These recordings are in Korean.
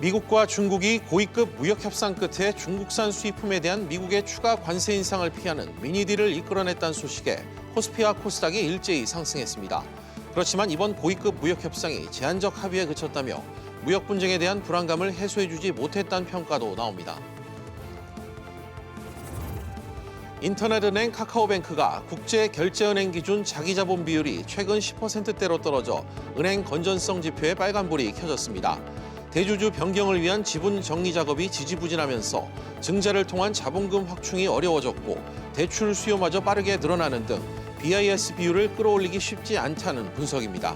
미국과 중국이 고위급 무역 협상 끝에 중국산 수입품에 대한 미국의 추가 관세 인상을 피하는 미니딜을 이끌어냈다는 소식에 코스피와 코스닥이 일제히 상승했습니다. 그렇지만 이번 고위급 무역 협상이 제한적 합의에 그쳤다며 무역 분쟁에 대한 불안감을 해소해주지 못했다는 평가도 나옵니다. 인터넷은행 카카오뱅크가 국제결제은행 기준 자기자본 비율이 최근 10%대로 떨어져 은행 건전성 지표에 빨간불이 켜졌습니다. 대주주 변경을 위한 지분 정리 작업이 지지부진하면서 증자를 통한 자본금 확충이 어려워졌고 대출 수요마저 빠르게 늘어나는 등 BIS 비율을 끌어올리기 쉽지 않다는 분석입니다.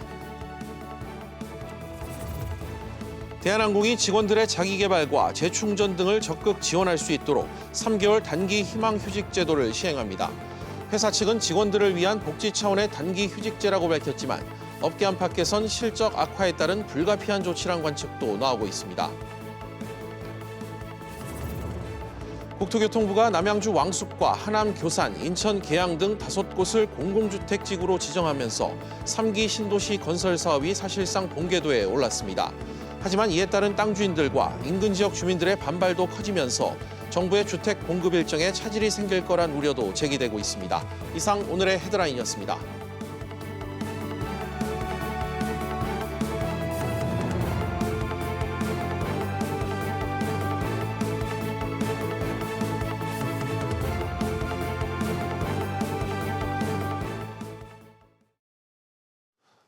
대한항공이 직원들의 자기개발과 재충전 등을 적극 지원할 수 있도록 3개월 단기 희망휴직 제도를 시행합니다. 회사 측은 직원들을 위한 복지 차원의 단기 휴직제라고 밝혔지만 업계 안팎에선 실적 악화에 따른 불가피한 조치란 관측도 나오고 있습니다. 국토교통부가 남양주 왕숙과 하남 교산, 인천 계양 등 5곳을 공공주택지구로 지정하면서 3기 신도시 건설 사업이 사실상 본궤도에 올랐습니다. 하지만 이에 따른 땅 주인들과 인근 지역 주민들의 반발도 커지면서 정부의 주택 공급 일정에 차질이 생길 거란 우려도 제기되고 있습니다. 이상 오늘의 헤드라인이었습니다.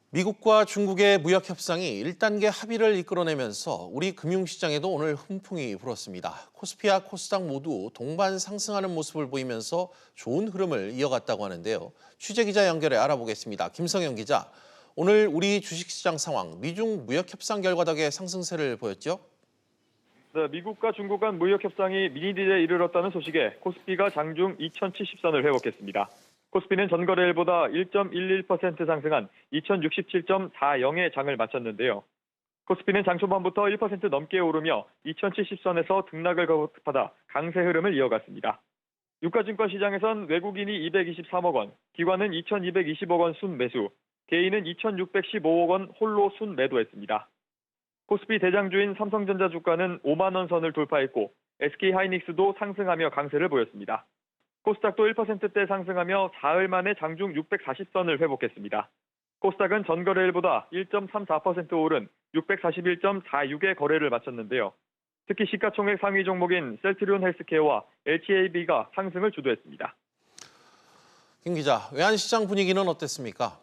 미국과 중국의 무역 협상이 1단계 합의를 이끌어내면서 우리 금융시장에도 오늘 훈풍이 불었습니다. 코스피와 코스닥 모두 동반 상승하는 모습을 보이면서 좋은 흐름을 이어갔다고 하는데요. 취재기자 연결해 알아보겠습니다. 김성현 기자, 오늘 우리 주식시장 상황, 미중 무역 협상 결과 덕에 상승세를 보였죠? 네, 미국과 중국 간 무역 협상이 미니딜에 이르렀다는 소식에 코스피가 장중 2070선을 회복했습니다. 코스피는 전거래일보다 1.11% 상승한 2067.40의 장을 마쳤는데요. 코스피는 장 초반부터 1% 넘게 오르며 2070선에서 등락을 거듭하다 강세 흐름을 이어갔습니다. 유가증권 시장에선 외국인이 223억 원, 기관은 2220억 원 순매수, 개인은 2615억 원 홀로 순매도했습니다. 코스피 대장주인 삼성전자 주가는 5만 원 선을 돌파했고 SK하이닉스도 상승하며 강세를 보였습니다. 코스닥도 1%대 상승하며 사흘 만에 장중 640선을 회복했습니다. 코스닥은 전거래일보다 1.34% 오른 641.46의 거래를 마쳤는데요. 특히 시가총액 상위 종목인 셀트리온 헬스케어와 LTAB가 상승을 주도했습니다. 김 기자, 외환시장 분위기는 어땠습니까?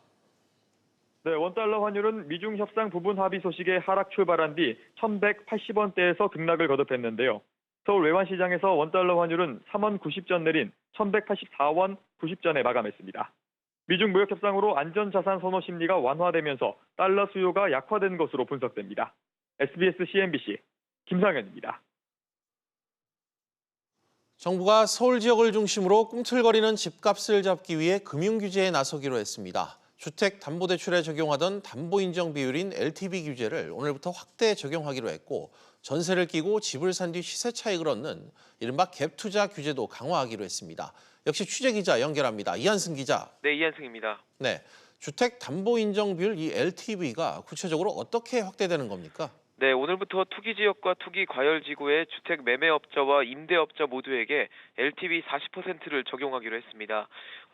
네, 원달러 환율은 미중 협상 부분 합의 소식에 하락 출발한 뒤 1180원대에서 등락을 거듭했는데요. 서울 외환시장에서 원달러 환율은 3원 90전 내린 1184원 90전에 마감했습니다. 미중 무역 협상으로 안전자산 선호 심리가 완화되면서 달러 수요가 약화된 것으로 분석됩니다. SBS CNBC 김상현입니다. 정부가 서울 지역을 중심으로 꿈틀거리는 집값을 잡기 위해 금융규제에 나서기로 했습니다. 주택담보대출에 적용하던 담보인정 비율인 LTV 규제를 오늘부터 확대 적용하기로 했고 전세를 끼고 집을 산 뒤 시세 차익을 얻는 이른바 갭투자 규제도 강화하기로 했습니다. 역시 취재기자 연결합니다. 이한승 기자. 네, 이한승입니다. 네, 주택담보인정 비율 이 LTV가 구체적으로 어떻게 확대되는 겁니까? 네, 오늘부터 투기지역과 투기과열지구의 주택 매매업자와 임대업자 모두에게 LTV 40%를 적용하기로 했습니다.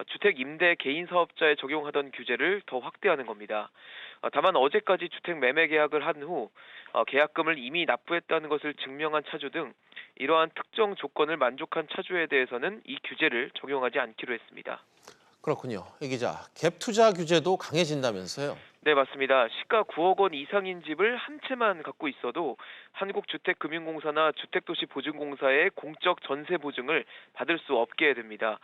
주택 임대 개인 사업자에 적용하던 규제를 더 확대하는 겁니다. 다만 어제까지 주택 매매 계약을 한 후 계약금을 이미 납부했다는 것을 증명한 차주 등 이러한 특정 조건을 만족한 차주에 대해서는 이 규제를 적용하지 않기로 했습니다. 그렇군요. 이 기자, 갭투자 규제도 강해진다면서요? 네, 맞습니다. 시가 9억 원 이상인 집을 한 채만 갖고 있어도 한국주택금융공사나 주택도시보증공사의 공적 전세 보증을 받을 수 없게 됩니다.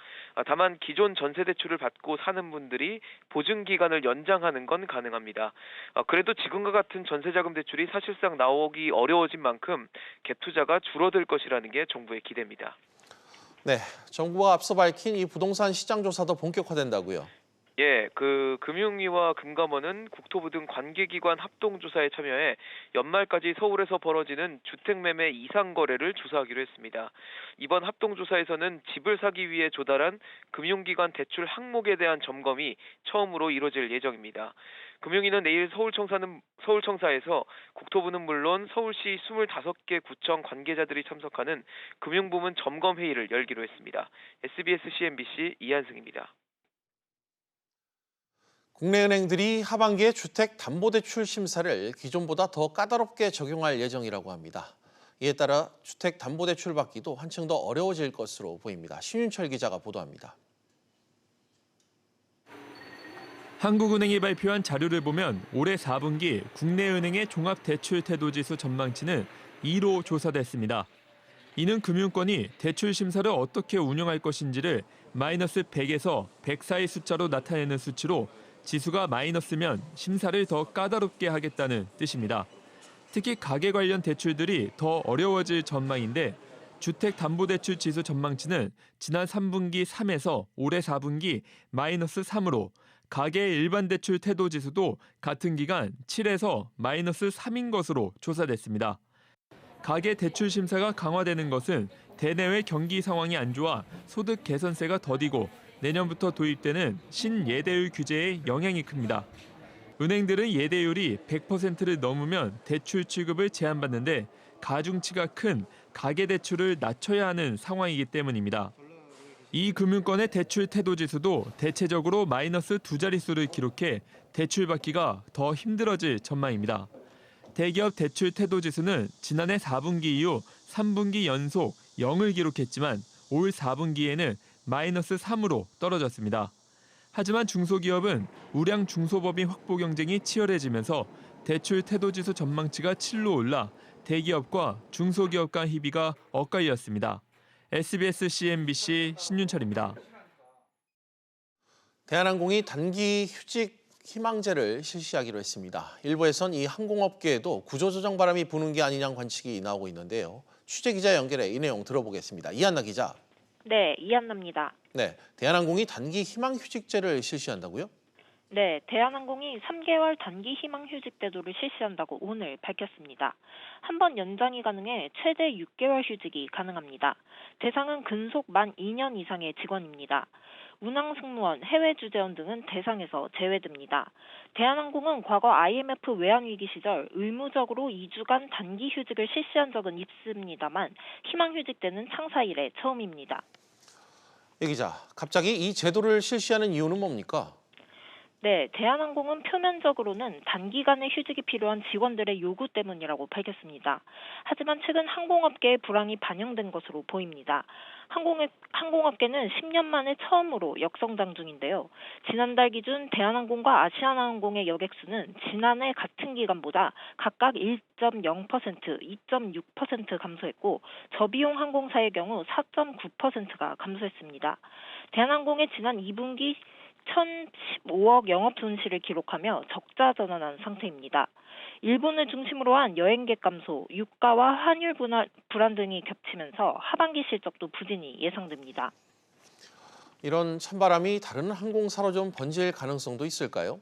다만 기존 전세 대출을 받고 사는 분들이 보증 기간을 연장하는 건 가능합니다. 그래도 지금과 같은 전세자금 대출이 사실상 나오기 어려워진 만큼 갭 투자가 줄어들 것이라는 게 정부의 기대입니다. 네, 정부가 앞서 밝힌 이 부동산 시장 조사도 본격화된다고요? 예, 금융위와 금감원은 국토부 등 관계기관 합동조사에 참여해 연말까지 서울에서 벌어지는 주택매매 이상 거래를 조사하기로 했습니다. 이번 합동조사에서는 집을 사기 위해 조달한 금융기관 대출 항목에 대한 점검이 처음으로 이뤄질 예정입니다. 금융위는 내일 서울청사에서 국토부는 물론 서울시 25개 구청 관계자들이 참석하는 금융부문 점검회의를 열기로 했습니다. SBS CNBC 이한승입니다. 국내 은행들이 하반기에 주택담보대출 심사를 기존보다 더 까다롭게 적용할 예정이라고 합니다. 이에 따라 주택담보대출 받기도 한층 더 어려워질 것으로 보입니다. 신윤철 기자가 보도합니다. 한국은행이 발표한 자료를 보면 올해 4분기 국내 은행의 종합대출태도지수 전망치는 2로 조사됐습니다. 이는 금융권이 대출 심사를 어떻게 운영할 것인지를 마이너스 100에서 100 사이 숫자로 나타내는 수치로 지수가 마이너스면 심사를 더 까다롭게 하겠다는 뜻입니다. 특히 가계 관련 대출들이 더 어려워질 전망인데 주택담보대출 지수 전망치는 지난 3분기 3에서 올해 4분기 마이너스 3으로 가계 일반 대출 태도 지수도 같은 기간 7에서 마이너스 3인 것으로 조사됐습니다. 가계 대출 심사가 강화되는 것은 대내외 경기 상황이 안 좋아 소득 개선세가 더디고 내년부터 도입되는 신예대율 규제에 영향이 큽니다. 은행들은 예대율이 100%를 넘으면 대출 취급을 제한받는데 가중치가 큰 가계대출을 낮춰야 하는 상황이기 때문입니다. 이 금융권의 대출 태도 지수도 대체적으로 마이너스 2자릿수를 기록해 대출받기가 더 힘들어질 전망입니다. 대기업 대출 태도 지수는 지난해 4분기 이후 3분기 연속 0을 기록했지만 올 4분기에는 마이너스 3으로 떨어졌습니다. 하지만 중소기업은 우량 중소법인 확보 경쟁이 치열해지면서 대출 태도지수 전망치가 7로 올라 대기업과 중소기업 간 희비가 엇갈렸습니다. SBS CNBC 신윤철입니다. 대한항공이 단기 휴직 희망제를 실시하기로 했습니다. 일부에선 이 항공업계에도 구조조정 바람이 부는 게 아니냐는 관측이 나오고 있는데요. 취재기자 연결해 이 내용 들어보겠습니다. 이한나 기자. 네, 이한나입니다. 네, 대한항공이 단기 희망휴직제를 실시한다고요? 네, 대한항공이 3개월 단기 희망휴직 제도를 실시한다고 오늘 밝혔습니다. 한 번 연장이 가능해 최대 6개월 휴직이 가능합니다. 대상은 근속 만 2년 이상의 직원입니다. 운항승무원, 해외주재원 등은 대상에서 제외됩니다. 대한항공은 과거 IMF 외환위기 시절 의무적으로 2주간 단기 휴직을 실시한 적은 있습니다만 희망휴직 때는 창사 이래 처음입니다. 이 기자, 갑자기 이 제도를 실시하는 이유는 뭡니까? 네, 대한항공은 표면적으로는 단기간의 휴직이 필요한 직원들의 요구 때문이라고 밝혔습니다. 하지만 최근 항공업계의 불황이 반영된 것으로 보입니다. 항공업계는 10년 만에 처음으로 역성장 중인데요. 지난달 기준 대한항공과 아시아나항공의 여객수는 지난해 같은 기간보다 각각 1.0%, 2.6% 감소했고 저비용 항공사의 경우 4.9%가 감소했습니다. 대한항공의 지난 2분기 1,015억 영업 손실을 기록하며 적자 전환한 상태입니다. 일본을 중심으로 한 여행객 감소, 유가와 환율 불안 등이 겹치면서 하반기 실적도 부진이 예상됩니다. 이런 찬바람이 다른 항공사로 좀 번질 가능성도 있을까요?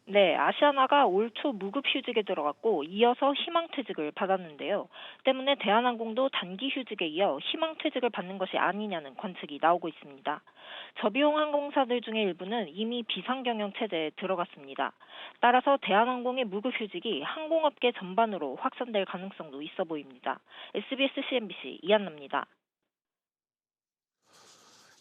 네, 아시아나가 올 초 무급 휴직에 들어갔고 이어서 희망퇴직을 받았는데요. 때문에 대한항공도 단기 휴직에 이어 희망퇴직을 받는 것이 아니냐는 관측이 나오고 있습니다. 저비용 항공사들 중에 일부는 이미 비상경영 체제에 들어갔습니다. 따라서 대한항공의 무급 휴직이 항공업계 전반으로 확산될 가능성도 있어 보입니다. SBS CNBC 이한나입니다.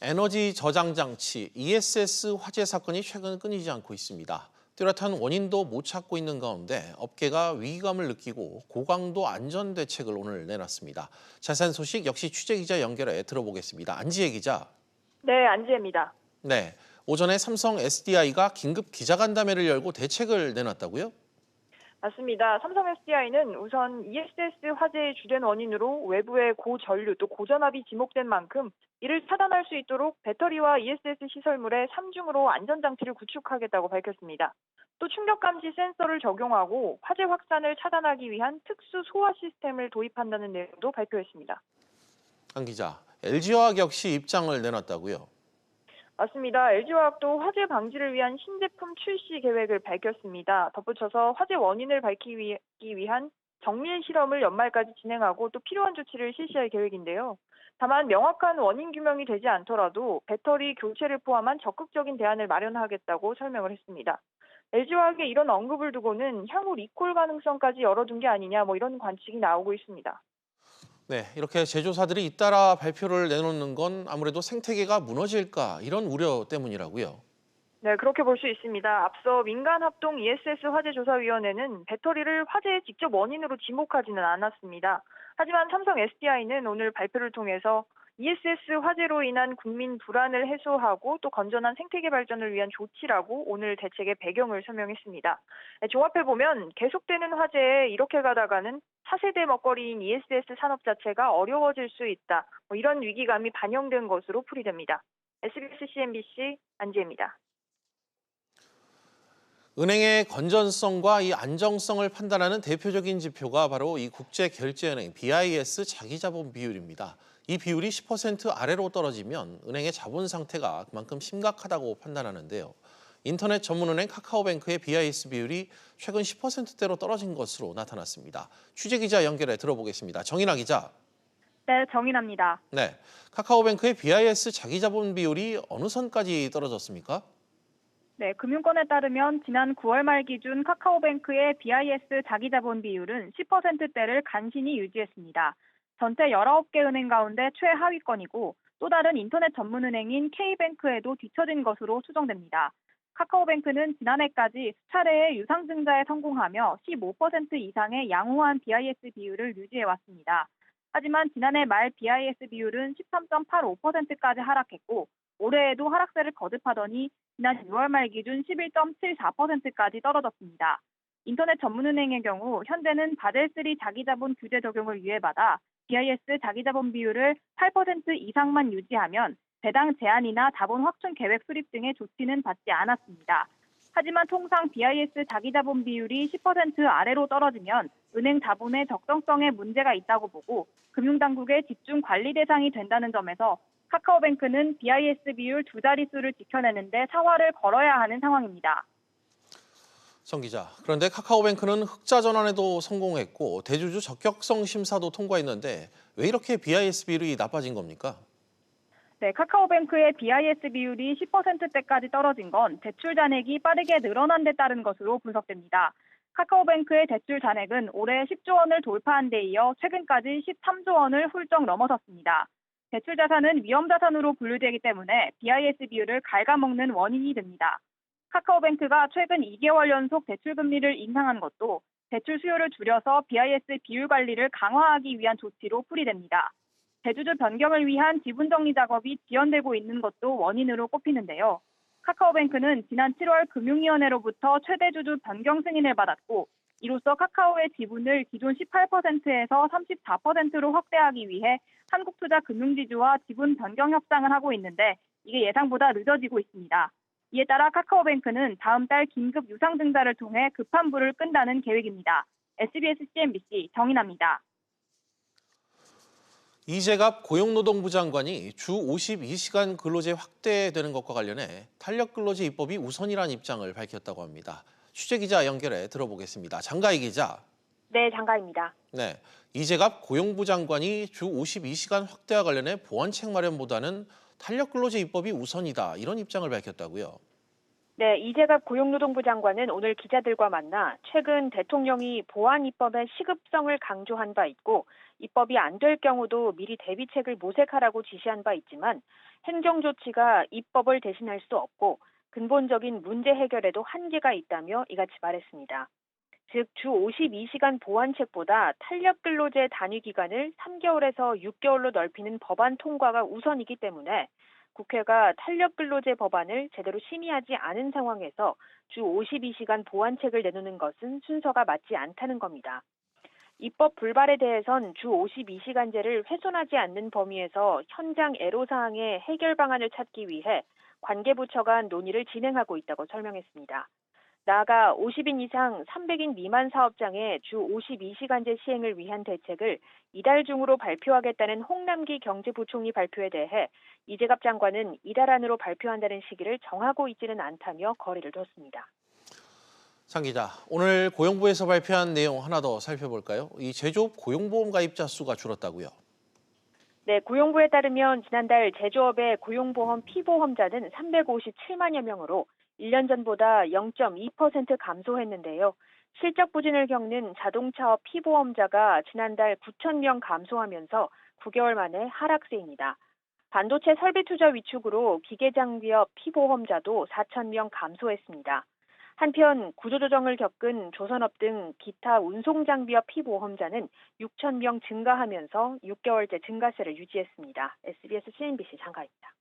에너지 저장 장치 ESS 화재 사건이 최근 끊이지 않고 있습니다. 뚜렷한 원인도 못 찾고 있는 가운데 업계가 위기감을 느끼고 고강도 안전 대책을 오늘 내놨습니다. 자세한 소식 역시 취재기자 연결해 들어보겠습니다. 안지혜 기자. 네, 안지혜입니다. 네, 오전에 삼성 SDI가 긴급 기자간담회를 열고 대책을 내놨다고요? 맞습니다. 삼성 SDI는 우선 ESS 화재의 주된 원인으로 외부의 고전류 또 고전압이 지목된 만큼 이를 차단할 수 있도록 배터리와 ESS 시설물에 3중으로 안전장치를 구축하겠다고 밝혔습니다. 또 충격감지 센서를 적용하고 화재 확산을 차단하기 위한 특수 소화 시스템을 도입한다는 내용도 발표했습니다. 안 기자, LG화학 역시 입장을 내놨다고요? 맞습니다. LG화학도 화재 방지를 위한 신제품 출시 계획을 밝혔습니다. 덧붙여서 화재 원인을 밝히기 위한 정밀 실험을 연말까지 진행하고 또 필요한 조치를 실시할 계획인데요. 다만 명확한 원인 규명이 되지 않더라도 배터리 교체를 포함한 적극적인 대안을 마련하겠다고 설명을 했습니다. LG화학의 이런 언급을 두고는 향후 리콜 가능성까지 열어둔 게 아니냐 이런 관측이 나오고 있습니다. 네, 이렇게 제조사들이 잇따라 발표를 내놓는 건 아무래도 생태계가 무너질까 이런 우려 때문이라고요. 네, 그렇게 볼 수 있습니다. 앞서 민간합동 ESS 화재조사위원회는 배터리를 화재의 직접 원인으로 지목하지는 않았습니다. 하지만 삼성 SDI는 오늘 발표를 통해서 ESS 화재로 인한 국민 불안을 해소하고 또 건전한 생태계 발전을 위한 조치라고 오늘 대책의 배경을 설명했습니다. 종합해보면 계속되는 화재에 이렇게 가다가는 차세대 먹거리인 ESS 산업 자체가 어려워질 수 있다. 이런 위기감이 반영된 것으로 풀이됩니다. SBS CNBC 안지혜입니다. 은행의 건전성과 이 안정성을 판단하는 대표적인 지표가 바로 이 국제결제은행 BIS 자기자본 비율입니다. 이 비율이 10% 아래로 떨어지면 은행의 자본 상태가 그만큼 심각하다고 판단하는데요. 인터넷 전문은행 카카오뱅크의 BIS 비율이 최근 10%대로 떨어진 것으로 나타났습니다. 취재기자 연결해 들어보겠습니다. 정인아 기자. 네, 정인아입니다. 네, 카카오뱅크의 BIS 자기자본 비율이 어느 선까지 떨어졌습니까? 네, 금융권에 따르면 지난 9월 말 기준 카카오뱅크의 BIS 자기자본 비율은 10%대를 간신히 유지했습니다. 전체 19개 은행 가운데 최하위권이고 또 다른 인터넷 전문은행인 K뱅크에도 뒤처진 것으로 추정됩니다. 카카오뱅크는 지난해까지 수차례의 유상증자에 성공하며 15% 이상의 양호한 BIS 비율을 유지해왔습니다. 하지만 지난해 말 BIS 비율은 13.85%까지 하락했고 올해에도 하락세를 거듭하더니 지난 6월 말 기준 11.74%까지 떨어졌습니다. 인터넷 전문은행의 경우 현재는 바젤3 자기자본 규제 적용을 유예받아 BIS 자기자본 비율을 8% 이상만 유지하면 배당 제한이나 자본 확충 계획 수립 등의 조치는 받지 않았습니다. 하지만 통상 BIS 자기자본 비율이 10% 아래로 떨어지면 은행 자본의 적정성에 문제가 있다고 보고 금융당국의 집중 관리 대상이 된다는 점에서 카카오뱅크는 BIS 비율 두 자릿수를 지켜내는데 사활을 걸어야 하는 상황입니다. 정 기자, 그런데 카카오뱅크는 흑자 전환에도 성공했고 대주주 적격성 심사도 통과했는데 왜 이렇게 BIS 비율이 나빠진 겁니까? 네, 카카오뱅크의 BIS 비율이 10%대까지 떨어진 건 대출 잔액이 빠르게 늘어난 데 따른 것으로 분석됩니다. 카카오뱅크의 대출 잔액은 올해 10조 원을 돌파한 데 이어 최근까지 13조 원을 훌쩍 넘어섰습니다. 대출 자산은 위험 자산으로 분류되기 때문에 BIS 비율을 갉아먹는 원인이 됩니다. 카카오뱅크가 최근 2개월 연속 대출 금리를 인상한 것도 대출 수요를 줄여서 BIS 비율 관리를 강화하기 위한 조치로 풀이됩니다. 대주주 변경을 위한 지분 정리 작업이 지연되고 있는 것도 원인으로 꼽히는데요. 카카오뱅크는 지난 7월 금융위원회로부터 최대 주주 변경 승인을 받았고 이로써 카카오의 지분을 기존 18%에서 34%로 확대하기 위해 한국투자금융지주와 지분 변경 협상을 하고 있는데 이게 예상보다 늦어지고 있습니다. 이에 따라 카카오뱅크는 다음 달 긴급 유상증자를 통해 급한 불을 끈다는 계획입니다. SBS CNBC 정인아입니다. 이재갑 고용노동부 장관이 주 52시간 근로제 확대되는 것과 관련해 탄력근로제 입법이 우선이라는 입장을 밝혔다고 합니다. 취재기자 연결해 들어보겠습니다. 장가희 기자. 네, 장가입니다. 네, 이재갑 고용부 장관이 주 52시간 확대와 관련해 보완책 마련보다는 탄력근로제 입법이 우선이다 이런 입장을 밝혔다고요. 네, 이재갑 고용노동부 장관은 오늘 기자들과 만나 최근 대통령이 보완 입법의 시급성을 강조한 바 있고 입법이 안 될 경우도 미리 대비책을 모색하라고 지시한 바 있지만 행정 조치가 입법을 대신할 수 없고 근본적인 문제 해결에도 한계가 있다며 이같이 말했습니다. 즉, 주 52시간 보완책보다 탄력근로제 단위 기간을 3개월에서 6개월로 넓히는 법안 통과가 우선이기 때문에 국회가 탄력근로제 법안을 제대로 심의하지 않은 상황에서 주 52시간 보완책을 내놓는 것은 순서가 맞지 않다는 겁니다. 입법 불발에 대해선 주 52시간제를 훼손하지 않는 범위에서 현장 애로사항의 해결 방안을 찾기 위해 관계부처 간 논의를 진행하고 있다고 설명했습니다. 나아가 50인 이상 300인 미만 사업장의 주 52시간제 시행을 위한 대책을 이달 중으로 발표하겠다는 홍남기 경제부총리 발표에 대해 이재갑 장관은 이달 안으로 발표한다는 시기를 정하고 있지는 않다며 거리를 뒀습니다. 장 기자, 오늘 고용부에서 발표한 내용 하나 더 살펴볼까요? 이 제조업 고용보험 가입자 수가 줄었다고요? 네, 고용부에 따르면 지난달 제조업의 고용보험 피보험자는 357만여 명으로 1년 전보다 0.2% 감소했는데요. 실적 부진을 겪는 자동차업 피보험자가 지난달 9천 명 감소하면서 9개월 만에 하락세입니다. 반도체 설비 투자 위축으로 기계장비업 피보험자도 4천 명 감소했습니다. 한편 구조조정을 겪은 조선업 등 기타 운송장비업 피보험자는 6천 명 증가하면서 6개월째 증가세를 유지했습니다. SBS CNBC 장가입니다.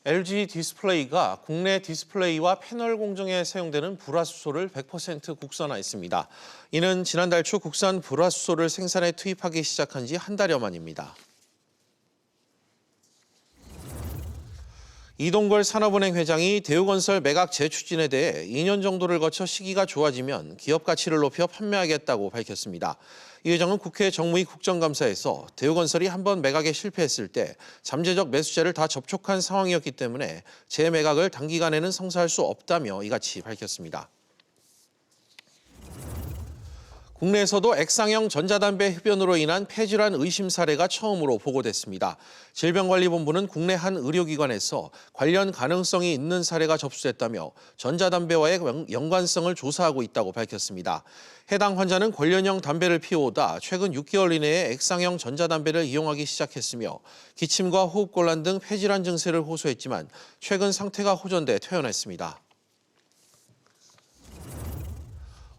LG 디스플레이가 국내 디스플레이와 패널 공정에 사용되는 불화수소를 100% 국산화했습니다. 이는 지난달 초 국산 불화수소를 생산에 투입하기 시작한 지 한 달여 만입니다. 이동걸 산업은행 회장이 대우건설 매각 재추진에 대해 2년 정도를 거쳐 시기가 좋아지면 기업 가치를 높여 판매하겠다고 밝혔습니다. 이 회장은 국회 정무위 국정감사에서 대우건설이 한번 매각에 실패했을 때 잠재적 매수자를 다 접촉한 상황이었기 때문에 재매각을 단기간에는 성사할 수 없다며 이같이 밝혔습니다. 국내에서도 액상형 전자담배 흡연으로 인한 폐질환 의심 사례가 처음으로 보고됐습니다. 질병관리본부는 국내 한 의료기관에서 관련 가능성이 있는 사례가 접수됐다며 전자담배와의 연관성을 조사하고 있다고 밝혔습니다. 해당 환자는 관련형 담배를 피워오다 최근 6개월 이내에 액상형 전자담배를 이용하기 시작했으며 기침과 호흡곤란 등 폐질환 증세를 호소했지만 최근 상태가 호전돼 퇴원했습니다.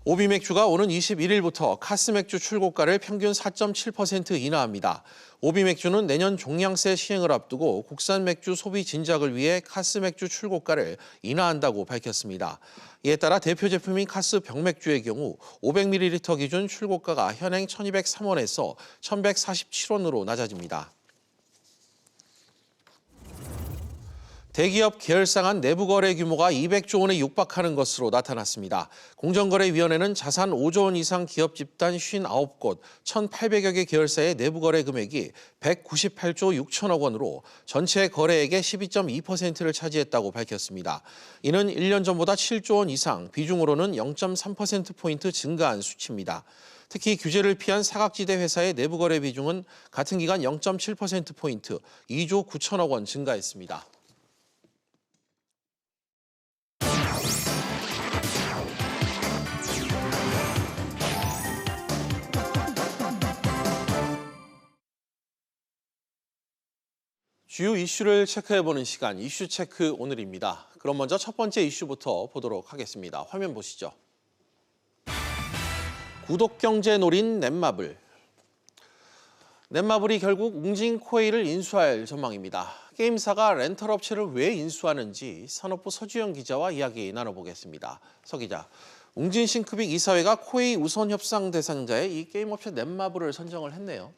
오비맥주가 오는 21일부터 카스맥주 출고가를 평균 4.7% 인하합니다. 오비맥주는 내년 종량세 시행을 앞두고 국산 맥주 소비 진작을 위해 카스맥주 출고가를 인하한다고 밝혔습니다. 이에 따라 대표 제품인 카스 병맥주의 경우 500ml 기준 출고가가 현행 1,203원에서 1,147원으로 낮아집니다. 대기업 계열사간 내부 거래 규모가 200조 원에 육박하는 것으로 나타났습니다. 공정거래위원회는 자산 5조 원 이상 기업 집단 59곳, 1,800여 개 계열사의 내부 거래 금액이 198조 6천억 원으로 전체 거래액의 12.2%를 차지했다고 밝혔습니다. 이는 1년 전보다 7조 원 이상, 비중으로는 0.3%포인트 증가한 수치입니다. 특히 규제를 피한 사각지대 회사의 내부 거래 비중은 같은 기간 0.7%포인트, 2조 9천억 원 증가했습니다. 주요 이슈를 체크해보는 시간, 이슈 체크 오늘입니다. 그럼 먼저 첫 번째 이슈부터 보도록 하겠습니다. 화면 보시죠. 구독경제 노린 넷마블. 넷마블이 결국 웅진 코웨이를 인수할 전망입니다. 게임사가 렌털 업체를 왜 인수하는지 산업부 서주영 기자와 이야기 나눠보겠습니다. 서 기자, 웅진 싱크빅 이사회가 코웨이 우선 협상 대상자에 이 게임 업체 넷마블을 선정을 했네요.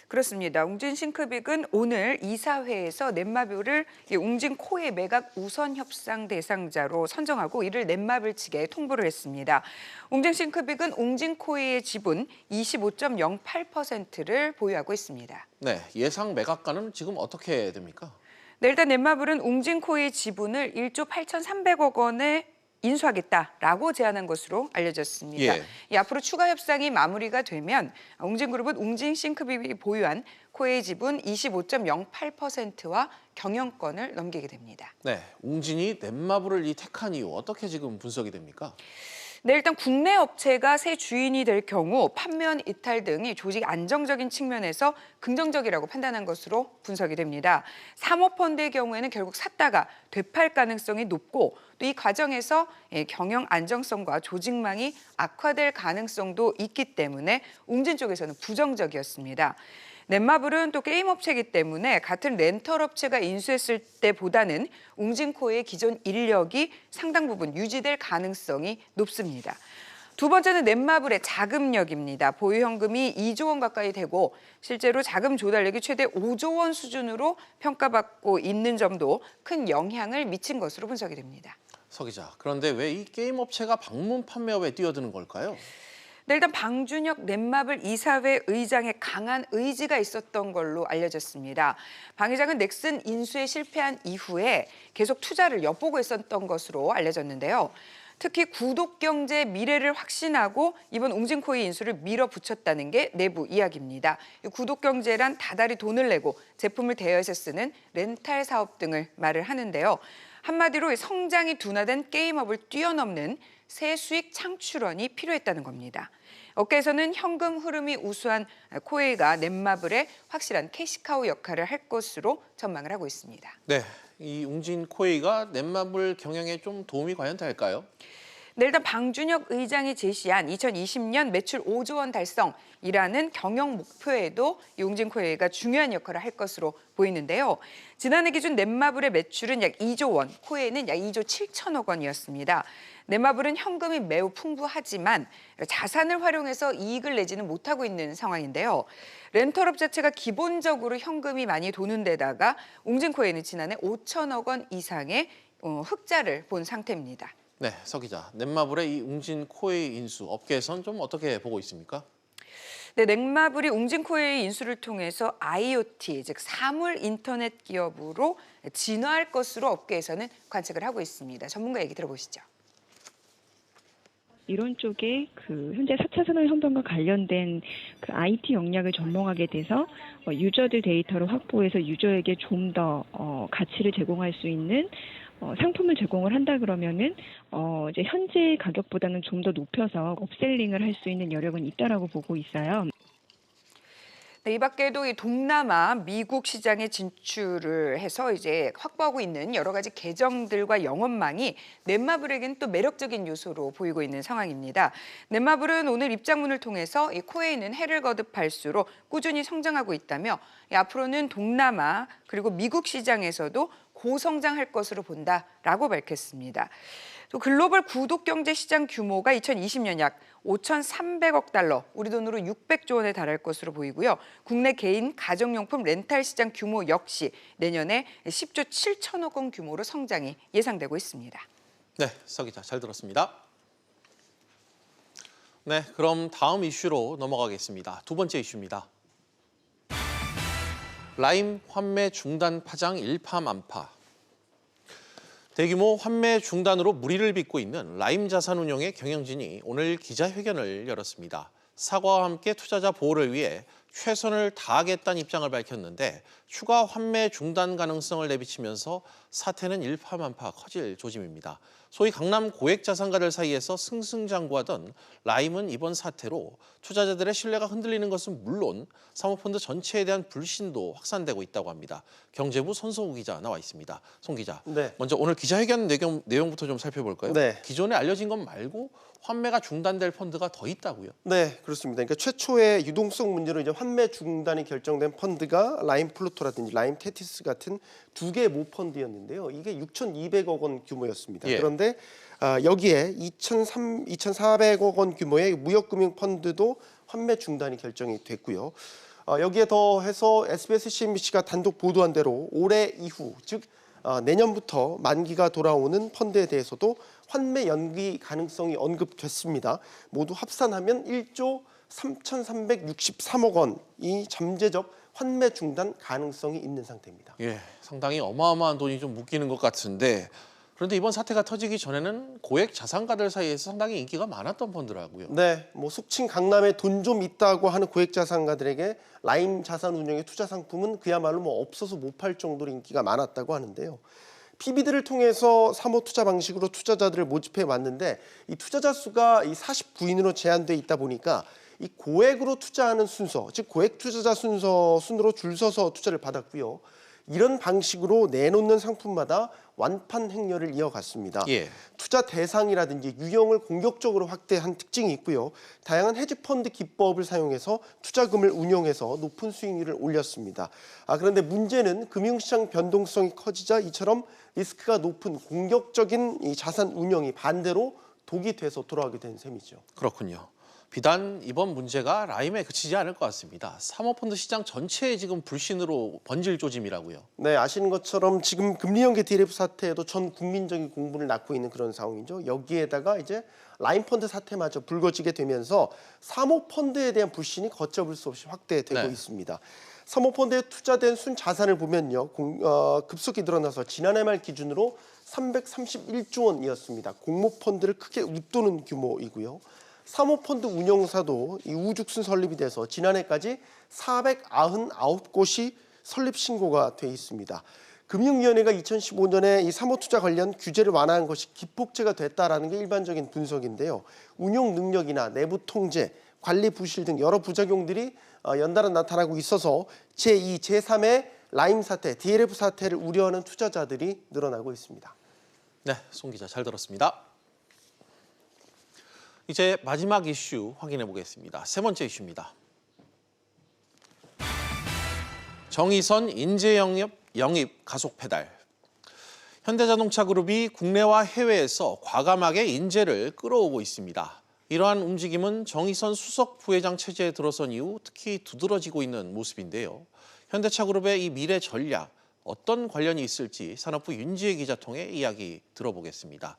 그렇습니다. 웅진 싱크빅은 오늘 이사회에서 넷마블을 웅진 코웨이 매각 우선 협상 대상자로 선정하고 이를 넷마블 측에 통보를 했습니다. 웅진 싱크빅은 웅진 코웨이의 지분 25.08%를 보유하고 있습니다. 네, 예상 매각가는 지금 어떻게 됩니까? 네, 일단 넷마블은 웅진 코웨이 지분을 1조 8,300억 원에 인수하겠다라고 제안한 것으로 알려졌습니다. 앞으로 추가 협상이 마무리가 되면 웅진그룹은 웅진 싱크빅이 보유한 코웨이 지분 25.08%와 경영권을 넘기게 됩니다. 네, 웅진이 넷마블을 택한 이유 어떻게 지금 분석이 됩니까? 네, 일단 국내 업체가 새 주인이 될 경우 판매원 이탈 등이 조직 안정적인 측면에서 긍정적이라고 판단한 것으로 분석이 됩니다. 사모펀드의 경우에는 결국 샀다가 되팔 가능성이 높고 또 이 과정에서 경영 안정성과 조직망이 악화될 가능성도 있기 때문에 웅진 쪽에서는 부정적이었습니다. 넷마블은 또 게임 업체이기 때문에 같은 렌털 업체가 인수했을 때보다는 웅진코의 기존 인력이 상당 부분 유지될 가능성이 높습니다. 두 번째는 넷마블의 자금력입니다. 보유 현금이 2조 원 가까이 되고 실제로 자금 조달력이 최대 5조 원 수준으로 평가받고 있는 점도 큰 영향을 미친 것으로 분석이 됩니다. 서 기자, 그런데 왜 이 게임 업체가 방문 판매업에 뛰어드는 걸까요? 네, 일단 방준혁 넷마블 이사회 의장의 강한 의지가 있었던 걸로 알려졌습니다. 방 의장은 넥슨 인수에 실패한 이후에 계속 투자를 엿보고 있었던 것으로 알려졌는데요. 특히 구독경제의 미래를 확신하고 이번 웅진코이 인수를 밀어붙였다는 게 내부 이야기입니다. 구독경제란 다달이 돈을 내고 제품을 대여해서 쓰는 렌탈 사업 등을 말을 하는데요. 한마디로 성장이 둔화된 게임업을 뛰어넘는 새 수익 창출원이 필요했다는 겁니다. 업계에서는 현금 흐름이 우수한 코웨이가 넷마블의 확실한 캐시카우 역할을 할 것으로 전망을 하고 있습니다. 네, 이 웅진 코웨이가 넷마블 경영에 좀 도움이 과연 될까요? 네, 일단 방준혁 의장이 제시한 2020년 매출 5조 원 달성이라는 경영 목표에도 웅진 코웨이가 중요한 역할을 할 것으로 보이는데요. 지난해 기준 넷마블의 매출은 약 2조 원, 코웨이는 약 2조 7천억 원이었습니다. 넷마블은 현금이 매우 풍부하지만 자산을 활용해서 이익을 내지는 못하고 있는 상황인데요. 렌털업 자체가 기본적으로 현금이 많이 도는 데다가 웅진코웨이는 지난해 5천억 원 이상의 흑자를 본 상태입니다. 네, 서 기자, 넷마블의 이 웅진 코웨이 인수 업계에선 좀 어떻게 보고 있습니까? 네, 넷마블이 웅진코웨이 인수를 통해서 IoT, 즉 사물 인터넷 기업으로 진화할 것으로 업계에서는 관측을 하고 있습니다. 전문가 얘기 들어보시죠. 이런 쪽에 현재 4차 산업혁명과 관련된 IT 역량을 접목하게 돼서 유저들 데이터를 확보해서 유저에게 좀 더 가치를 제공할 수 있는 상품을 제공을 한다 그러면은 이제 현재 가격보다는 좀 더 높여서 업셀링을 할 수 있는 여력은 있다라고 보고 있어요. 네, 이 밖에도 이 동남아, 미국 시장에 진출을 해서 이제 확보하고 있는 여러 가지 계정들과 영업망이 넷마블에겐 또 매력적인 요소로 보이고 있는 상황입니다. 넷마블은 오늘 입장문을 통해서 이 코웨이는 해를 거듭할수록 꾸준히 성장하고 있다며 앞으로는 동남아 그리고 미국 시장에서도 고성장할 것으로 본다라고 밝혔습니다. 또 글로벌 구독경제 시장 규모가 2020년 약 5,300억 달러, 우리 돈으로 600조 원에 달할 것으로 보이고요. 국내 개인 가정용품 렌탈 시장 규모 역시 내년에 10조 7천억 원 규모로 성장이 예상되고 있습니다. 네, 서 기자 잘 들었습니다. 네, 그럼 다음 이슈로 넘어가겠습니다. 두 번째 이슈입니다. 라임 환매 중단 파장 일파만파. 대규모 환매 중단으로 물의를 빚고 있는 라임 자산운용의 경영진이 오늘 기자회견을 열었습니다. 사과와 함께 투자자 보호를 위해 최선을 다하겠다는 입장을 밝혔는데 추가 환매 중단 가능성을 내비치면서 사태는 일파만파 커질 조짐입니다. 소위 강남 고액 자산가들 사이에서 승승장구하던 라임은 이번 사태로 투자자들의 신뢰가 흔들리는 것은 물론 사모펀드 전체에 대한 불신도 확산되고 있다고 합니다. 경제부 손성우 기자 나와 있습니다. 송 기자, 네. 먼저 오늘 기자회견 내용부터 좀 살펴볼까요? 네. 기존에 알려진 것 말고 환매가 중단될 펀드가 더 있다고요? 네, 그렇습니다. 그러니까 최초의 유동성 문제로 이제 환매 중단이 결정된 펀드가 라임 플루토라든지 라임 테티스 같은 두 개의 모 펀드였는데요. 이게 6,200억 원 규모였습니다. 예. 그런데 여기에 2,400억 원 규모의 무역금융 펀드도 환매 중단이 결정이 됐고요. 여기에 더해서 SBS, CNBC가 단독 보도한 대로 올해 이후, 즉 내년부터 만기가 돌아오는 펀드에 대해서도 환매 연기 가능성이 언급됐습니다. 모두 합산하면 1조 3,363억 원이 잠재적 환매 중단 가능성이 있는 상태입니다. 예, 상당히 어마어마한 돈이 좀 묶이는 것 같은데 그런데 이번 사태가 터지기 전에는 고액 자산가들 사이에서 상당히 인기가 많았던 펀드라고요. 네, 속칭 강남에 돈 좀 있다고 하는 고액 자산가들에게 라임 자산운용의 투자 상품은 그야말로 없어서 못 팔 정도로 인기가 많았다고 하는데요. PB들을 통해서 사모 투자 방식으로 투자자들을 모집해 왔는데 이 투자자 수가 이 49인으로 제한돼 있다 보니까 이 고액으로 투자하는 순서, 즉 고액 투자자 순으로 줄 서서 투자를 받았고요. 이런 방식으로 내놓는 상품마다 완판 행렬을 이어갔습니다. 예. 투자 대상이라든지 유형을 공격적으로 확대한 특징이 있고요. 다양한 헤지펀드 기법을 사용해서 투자금을 운용해서 높은 수익률을 올렸습니다. 그런데 문제는 금융시장 변동성이 커지자 이처럼 리스크가 높은 공격적인 이 자산 운용이 반대로 독이 돼서 돌아가게 된 셈이죠. 그렇군요. 비단 이번 문제가 라임에 그치지 않을 것 같습니다. 사모펀드 시장 전체에 지금 불신으로 번질 조짐이라고요. 네, 아시는 것처럼 지금 금리 연계 DLF 사태에도 전 국민적인 공분을 낳고 있는 그런 상황이죠. 여기에다가 이제 라임펀드 사태마저 불거지게 되면서 사모펀드에 대한 불신이 걷잡을 수 없이 확대되고 네. 있습니다. 사모펀드에 투자된 순자산을 보면요, 급속히 늘어나서 지난해 말 기준으로 331조 원이었습니다. 공모펀드를 크게 웃도는 규모이고요. 사모펀드 운영사도 이 우죽순 설립이 돼서 지난해까지 499곳이 설립 신고가 돼 있습니다. 금융위원회가 2015년에 이 사모투자 관련 규제를 완화한 것이 기폭제가 됐다라는 게 일반적인 분석인데요. 운용 능력이나 내부 통제, 관리 부실 등 여러 부작용들이 연달아 나타나고 있어서 제2, 제3의 라임 사태, DLF 사태를 우려하는 투자자들이 늘어나고 있습니다. 네, 송 기자 잘 들었습니다. 이제 마지막 이슈 확인해 보겠습니다. 세 번째 이슈입니다. 정의선 인재 영입 가속 페달. 현대자동차그룹이 국내와 해외에서 과감하게 인재를 끌어오고 있습니다. 이러한 움직임은 정의선 수석 부회장 체제에 들어선 이후 특히 두드러지고 있는 모습인데요. 현대차그룹의 이 미래 전략, 어떤 관련이 있을지 산업부 윤지혜 기자 통해 이야기 들어보겠습니다.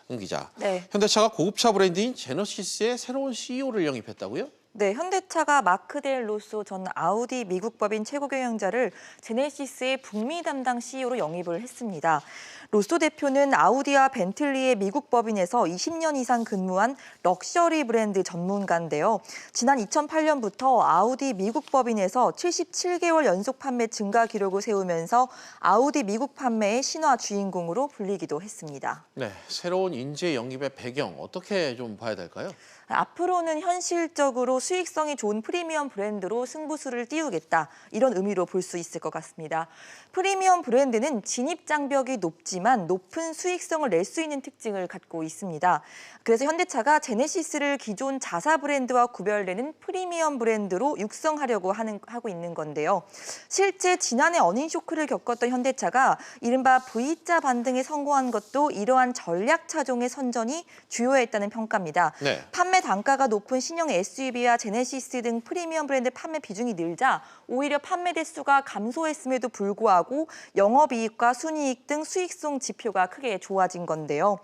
윤 기자, 네. 현대차가 고급차 브랜드인 제너시스의 새로운 CEO를 영입했다고요? 네, 현대차가 마크 델 로소 전 아우디 미국 법인 최고 경영자를 제네시스의 북미 담당 CEO로 영입을 했습니다. 로소 대표는 아우디와 벤틀리의 미국 법인에서 20년 이상 근무한 럭셔리 브랜드 전문가인데요. 지난 2008년부터 아우디 미국 법인에서 77개월 연속 판매 증가 기록을 세우면서 아우디 미국 판매의 신화 주인공으로 불리기도 했습니다. 네, 새로운 인재 영입의 배경 어떻게 좀 봐야 될까요? 앞으로는 현실적으로 수익성이 좋은 프리미엄 브랜드로 승부수를 띄우겠다, 이런 의미로 볼 수 있을 것 같습니다. 프리미엄 브랜드는 진입 장벽이 높지만 높은 수익성을 낼 수 있는 특징을 갖고 있습니다. 그래서 현대차가 제네시스를 기존 자사 브랜드와 구별되는 프리미엄 브랜드로 육성하려고 하고 있는 건데요. 실제 지난해 어닝 쇼크를 겪었던 현대차가 이른바 V자 반등에 성공한 것도 이러한 전략 차종의 선전이 주요했다는 평가입니다. 네. 판매 단가가 높은 신형 SUV와 제네시스 등 프리미엄 브랜드 판매 비중이 늘자 오히려 판매 대수가 감소했음에도 불구하고 영업이익과 순이익 등 수익성 지표가 크게 좋아진 건데요.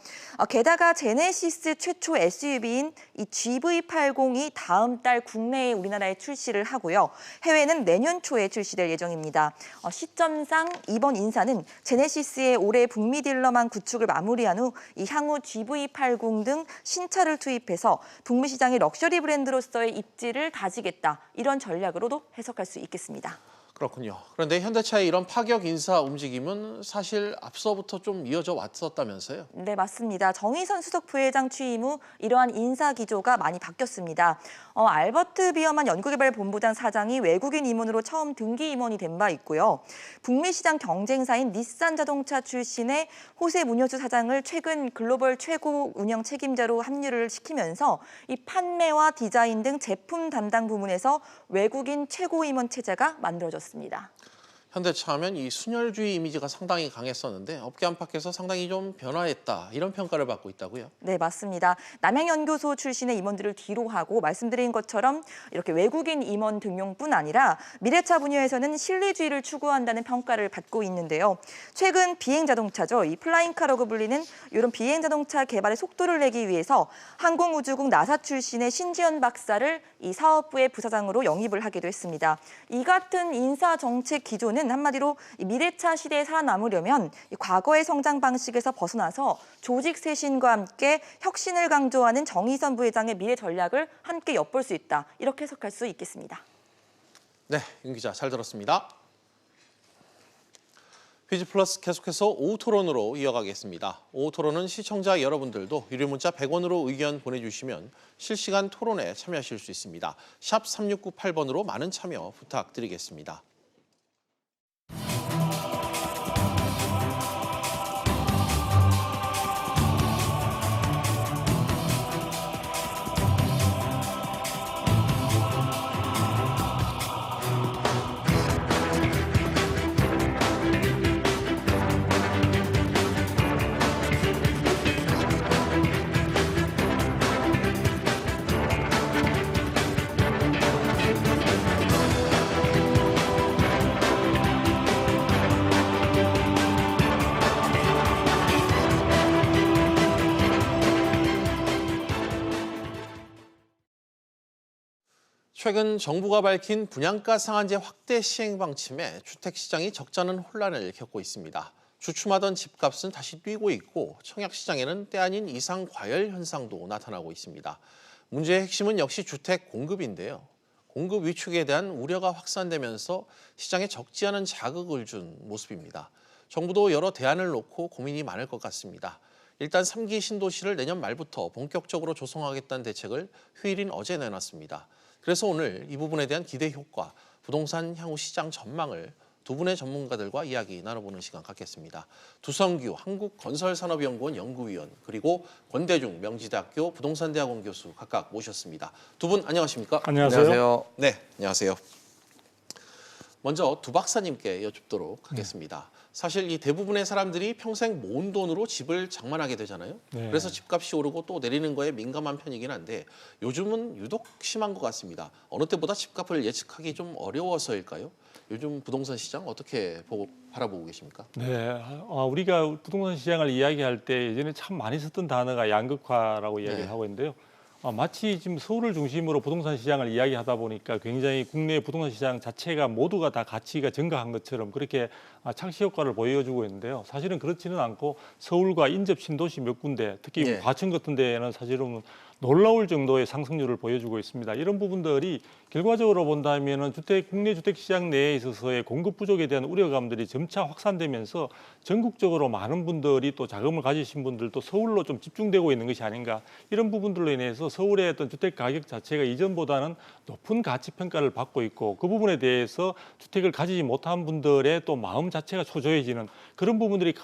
게다가 제네시스 최초 SUV인 이 GV80이 다음 달 국내에 우리나라에 출시를 하고요. 해외는 내년 초에 출시될 예정입니다. 시점상 이번 인사는 제네시스의 올해 북미 딜러만 구축을 마무리한 후 이 향후 GV80 등 신차를 투입해서 북미 시장의 럭셔리 브랜드로서의 입지를 다지겠다, 이런 전략으로도 해석할 수 있겠습니다. 그렇군요. 그런데 현대차의 이런 파격 인사 움직임은 사실 앞서부터 좀 이어져 왔었다면서요? 네, 맞습니다. 정의선 수석 부회장 취임 후 이러한 인사 기조가 많이 바뀌었습니다. 알버트 비어만 연구개발본부장 사장이 외국인 임원으로 처음 등기 임원이 된 바 있고요. 북미 시장 경쟁사인 닛산 자동차 출신의 호세 무뇨스 사장을 최근 글로벌 최고 운영 책임자로 합류를 시키면서 이 판매와 디자인 등 제품 담당 부문에서 외국인 최고 임원 체제가 만들어졌습니다. 현대차 하면 이 순혈주의 이미지가 상당히 강했었는데 업계 안팎에서 상당히 좀 변화했다, 이런 평가를 받고 있다고요? 네, 맞습니다. 남양연구소 출신의 임원들을 뒤로 하고 말씀드린 것처럼 이렇게 외국인 임원 등용뿐 아니라 미래차 분야에서는 실리주의를 추구한다는 평가를 받고 있는데요. 최근 비행자동차죠. 이 플라잉카라고 불리는 이런 비행자동차 개발의 속도를 내기 위해서 항공우주국 나사 출신의 신지연 박사를 이 사업부의 부사장으로 영입을 하기도 했습니다. 이 같은 인사 정책 기조는 한마디로 미래차 시대에 살아남으려면 과거의 성장 방식에서 벗어나서 조직 쇄신과 함께 혁신을 강조하는 정의선 부회장의 미래 전략을 함께 엿볼 수 있다, 이렇게 해석할 수 있겠습니다. 네, 윤 기자 잘 들었습니다. 퀴즈플러스 계속해서 오후 토론으로 이어가겠습니다. 오후 토론은 시청자 여러분들도 유료 문자 100원으로 의견 보내주시면 실시간 토론에 참여하실 수 있습니다. 샵 3698번으로 많은 참여 부탁드리겠습니다. 최근 정부가 밝힌 분양가 상한제 확대 시행 방침에 주택시장이 적잖은 혼란을 겪고 있습니다. 주춤하던 집값은 다시 뛰고 있고 청약시장에는 때 아닌 이상 과열 현상도 나타나고 있습니다. 문제의 핵심은 역시 주택 공급인데요. 공급 위축에 대한 우려가 확산되면서 시장에 적지 않은 자극을 준 모습입니다. 정부도 여러 대안을 놓고 고민이 많을 것 같습니다. 일단 3기 신도시를 내년 말부터 본격적으로 조성하겠다는 대책을 휴일인 어제 내놨습니다. 그래서 오늘 이 부분에 대한 기대 효과, 부동산 향후 시장 전망을 두 분의 전문가들과 이야기 나눠보는 시간 갖겠습니다. 두성규 한국건설산업연구원 연구위원 그리고 권대중 명지대학교 부동산대학원 교수 각각 모셨습니다. 두 분 안녕하십니까? 안녕하세요. 네, 안녕하세요. 먼저 두 박사님께 여쭙도록 하겠습니다. 사실 이 대부분의 사람들이 평생 모은 돈으로 집을 장만하게 되잖아요. 네. 그래서 집값이 오르고 또 내리는 거에 민감한 편이긴 한데 요즘은 유독 심한 것 같습니다. 어느 때보다 집값을 예측하기 좀 어려워서일까요? 요즘 부동산 시장 어떻게 바라보고 계십니까? 네, 우리가 부동산 시장을 이야기할 때 예전에 참 많이 썼던 단어가 양극화라고 이야기를 하고 있는데요. 마치 지금 서울을 중심으로 부동산 시장을 이야기하다 보니까 굉장히 국내 부동산 시장 자체가 모두가 다 가치가 증가한 것처럼 그렇게 착시 효과를 보여주고 있는데요. 사실은 그렇지는 않고 서울과 인접 신도시 몇 군데, 특히 과천 같은 데에는 사실은 놀라울 정도의 상승률을 보여주고 있습니다. 이런 부분들이 결과적으로 본다면은 국내 주택 시장 내에 있어서의 공급 부족에 대한 우려감들이 점차 확산되면서 전국적으로 많은 분들이 또 자금을 가지신 분들도 서울로 좀 집중되고 있는 것이 아닌가, 이런 부분들로 인해서 서울의 어떤 주택 가격 자체가 이전보다는 높은 가치 평가를 받고 있고, 그 부분에 대해서 주택을 가지지 못한 분들의 또 마음 자체가 초조해지는 그런 부분들이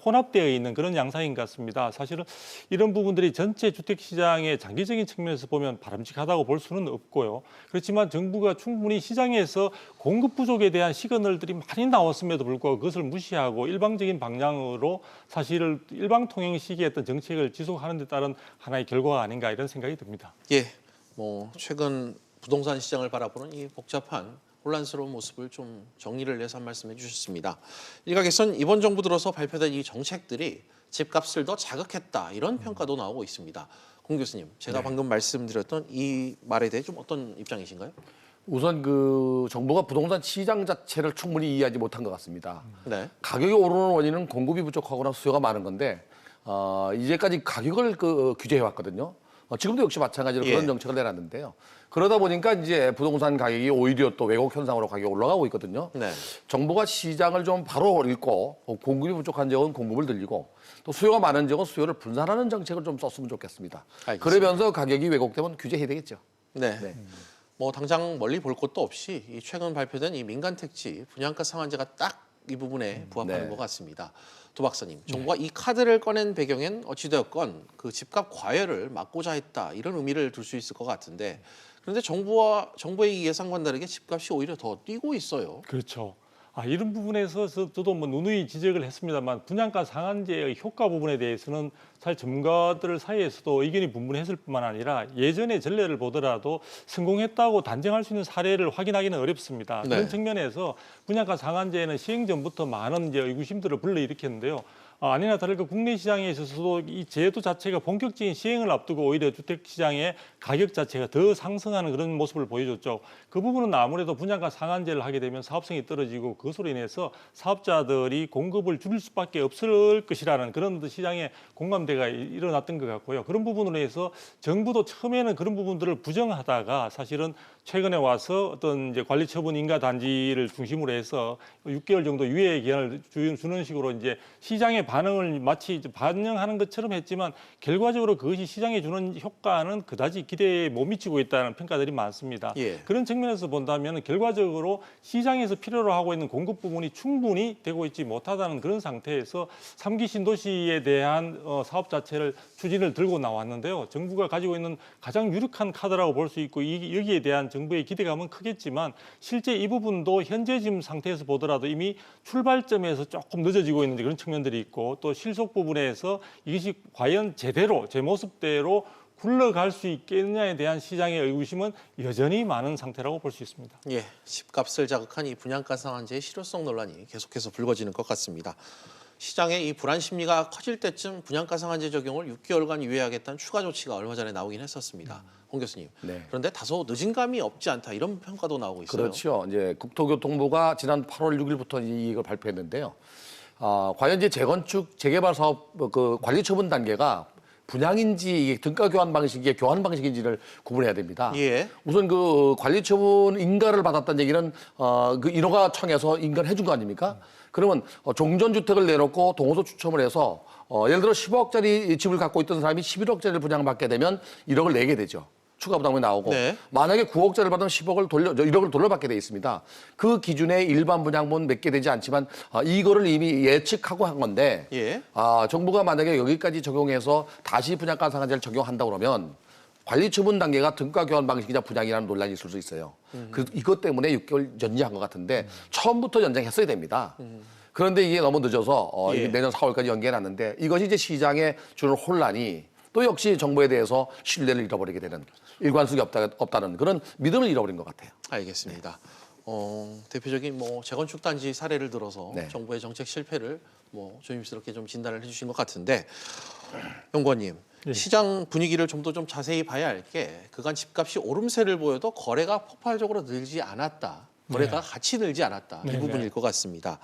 혼합되어 있는 그런 양상인 것 같습니다. 사실은 이런 부분들이 전체 주택 시장의 장기적인 측면에서 보면 바람직하다고 볼 수는 없고요. 그렇지만 정부가 충분히 시장에서 공급 부족에 대한 시그널들이 많이 나왔음에도 불구하고 그것을 무시하고 일방적인 방향으로 사실은 일방통행식의 어떤 정책을 지속하는 데 따른 하나의 결과가 아닌가, 이런 생각이 듭니다. 예, 최근 부동산 시장을 바라보는 이 복잡한 혼란스러운 모습을 좀 정리를 해서 한 말씀해 주셨습니다. 일각에선 이번 정부 들어서 발표된 이 정책들이 집값을 더 자극했다, 이런 평가도 나오고 있습니다. 공 교수님, 제가 방금 말씀드렸던 이 말에 대해 좀 어떤 입장이신가요? 우선 정부가 부동산 시장 자체를 충분히 이해하지 못한 것 같습니다. 네. 가격이 오르는 원인은 공급이 부족하거나 수요가 많은 건데 이제까지 가격을 규제해 왔거든요. 지금도 역시 마찬가지로 그런 정책을 내놨는데요. 그러다 보니까 이제 부동산 가격이 오히려 또 왜곡 현상으로 가격이 올라가고 있거든요. 네. 정부가 시장을 좀 바로 읽고 공급이 부족한 지역은 공급을 늘리고 또 수요가 많은 지역은 수요를 분산하는 정책을 좀 썼으면 좋겠습니다. 알겠습니다. 그러면서 가격이 왜곡되면 규제해야 되겠죠. 네. 당장 멀리 볼 것도 없이 이 최근 발표된 이 민간 택지 분양가 상한제가 딱 이 부분에 부합하는 것 같습니다. 두 박사님, 정부가 이 카드를 꺼낸 배경엔 어찌되었건 그 집값 과열을 막고자 했다, 이런 의미를 둘 수 있을 것 같은데, 그런데 정부의 이 예상과는 다르게 집값이 오히려 더 뛰고 있어요. 그렇죠. 이런 부분에서 저도 누누이 지적을 했습니다만 분양가 상한제의 효과 부분에 대해서는 사실 전문가들 사이에서도 의견이 분분했을 뿐만 아니라 예전의 전례를 보더라도 성공했다고 단정할 수 있는 사례를 확인하기는 어렵습니다. 그런 측면에서 분양가 상한제는 시행 전부터 많은 의구심들을 불러일으켰는데요. 아니나 다를까 국내 시장에 있어서도 이 제도 자체가 본격적인 시행을 앞두고 오히려 주택 시장의 가격 자체가 더 상승하는 그런 모습을 보여줬죠. 그 부분은 아무래도 분양가 상한제를 하게 되면 사업성이 떨어지고 그것으로 인해서 사업자들이 공급을 줄일 수밖에 없을 것이라는 그런 시장의 공감대가 일어났던 것 같고요. 그런 부분으로 해서 정부도 처음에는 그런 부분들을 부정하다가 사실은 최근에 와서 어떤 이제 관리처분 인가 단지를 중심으로 해서 6개월 정도 유예 기한을 주는 식으로 이제 시장의 반응을 마치 반영하는 것처럼 했지만 결과적으로 그것이 시장에 주는 효과는 그다지 기대에 못 미치고 있다는 평가들이 많습니다. 그런 측면에서 본다면 결과적으로 시장에서 필요로 하고 있는 공급 부분이 충분히 되고 있지 못하다는 그런 상태에서 3기 신도시에 대한 사업 자체를 추진을 들고 나왔는데요. 정부가 가지고 있는 가장 유력한 카드라고 볼 수 있고 여기에 대한 정부의 기대감은 크겠지만 실제 이 부분도 현재 지금 상태에서 보더라도 이미 출발점에서 조금 늦어지고 있는 그런 측면들이 있고 또 실속 부분에서 이것이 과연 제대로 제 모습대로 굴러갈 수 있겠느냐에 대한 시장의 의구심은 여전히 많은 상태라고 볼 수 있습니다. 집값을 자극한 이 분양가 상한제의 실효성 논란이 계속해서 불거지는 것 같습니다. 시장의 이 불안 심리가 커질 때쯤 분양가 상한제 적용을 6개월간 유예하겠다는 추가 조치가 얼마 전에 나오긴 했었습니다. 홍 교수님. 네. 그런데 다소 늦은 감이 없지 않다 이런 평가도 나오고 있어요. 그렇죠. 이제 국토교통부가 지난 8월 6일부터 이걸 발표했는데요. 과연 이제 재건축 재개발 사업 그 관리 처분 단계가 분양인지 등가 교환 방식이 교환 방식인지를 구분해야 됩니다. 예. 우선 그 관리 처분 인가를 받았다는 얘기는 그 인허가 청에서 인가를 해준 거 아닙니까? 그러면 종전 주택을 내놓고 동호소 추첨을 해서 예를 들어 10억짜리 집을 갖고 있던 사람이 11억짜리를 분양받게 되면 1억을 내게 되죠. 추가 부담이 나오고 네. 만약에 9억짜리를 받으면 1억을 돌려받게 돼 있습니다. 그 기준에 일반 분양분 몇 개 되지 않지만 이거를 이미 예측하고 한 건데 예. 정부가 만약에 여기까지 적용해서 다시 분양가 상한제를 적용한다 그러면 관리 처분 단계가 등가 교환 방식이냐 분양이라는 논란이 있을 수 있어요. 그래서 이것 때문에 6개월 연장한 것 같은데 처음부터 연장했어야 됩니다. 그런데 이게 너무 늦어서 예. 이게 내년 4월까지 연기해놨는데 이것이 이제 시장에 주는 혼란이 또 역시 정부에 대해서 신뢰를 잃어버리게 되는 일관성이 없다는 그런 믿음을 잃어버린 것 같아요. 알겠습니다. 대표적인 뭐 재건축 단지 사례를 들어서 네. 정부의 정책 실패를 뭐 조심스럽게 좀 진단을 해주신 것 같은데 연구원님 네. 시장 분위기를 좀 더 좀 자세히 봐야 할 게 그간 집값이 오름세를 보여도 거래가 폭발적으로 늘지 않았다. 거래가 같이 늘지 않았다. 이 네, 부분일 네. 것 같습니다.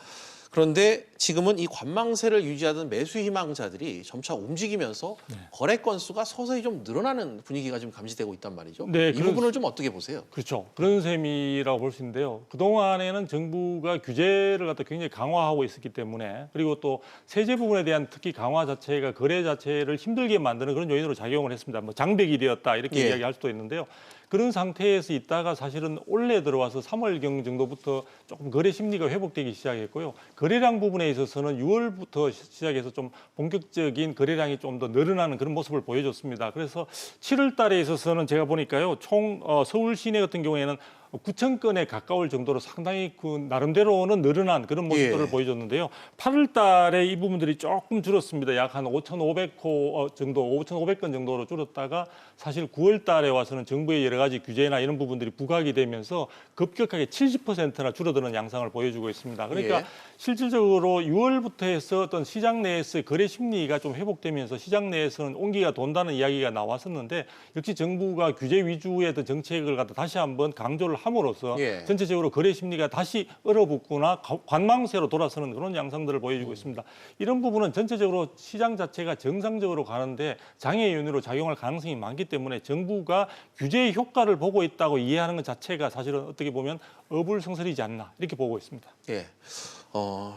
그런데 지금은 이 관망세를 유지하던 매수 희망자들이 점차 움직이면서 거래 건수가 서서히 좀 늘어나는 분위기가 지금 감지되고 있단 말이죠. 네, 이 부분을 좀 어떻게 보세요? 그렇죠. 그런 셈이라고 볼 수 있는데요. 그동안에는 정부가 규제를 갖다 굉장히 강화하고 있었기 때문에 그리고 또 세제 부분에 대한 특히 강화 자체가 거래 자체를 힘들게 만드는 그런 요인으로 작용을 했습니다. 뭐 장벽이 되었다 이렇게 예. 이야기할 수도 있는데요. 그런 상태에서 있다가 사실은 올해 들어와서 3월경 정도부터 조금 거래 심리가 회복되기 시작했고요. 거래량 부분에 있어서는 6월부터 시작해서 좀 본격적인 거래량이 좀 더 늘어나는 그런 모습을 보여줬습니다. 그래서 7월 달에 있어서는 제가 보니까요. 총 서울 시내 같은 경우에는 9천 건에 가까울 정도로 상당히 그 나름대로는 늘어난 그런 모습들을 예. 보여줬는데요. 8월 달에 이 부분들이 조금 줄었습니다. 약 한 5,500호 정도, 5,500건 정도로 줄었다가 사실 9월 달에 와서는 정부의 여러 가지 규제나 이런 부분들이 부각이 되면서 급격하게 70%나 줄어드는 양상을 보여주고 있습니다. 그러니까 예. 실질적으로 6월부터 해서 어떤 시장 내에서의 거래 심리가 좀 회복되면서 시장 내에서는 온기가 돈다는 이야기가 나왔었는데 역시 정부가 규제 위주의 어떤 정책을 갖다 다시 한번 강조를 함으로써 예. 전체적으로 거래 심리가 다시 얼어붙거나 관망세로 돌아서는 그런 양상들을 보여주고 있습니다. 이런 부분은 전체적으로 시장 자체가 정상적으로 가는데 장애 요인으로 작용할 가능성이 많기 때문에 정부가 규제의 효과를 보고 있다고 이해하는 것 자체가 사실은 어떻게 보면 어불성설이지 않나 이렇게 보고 있습니다. 예.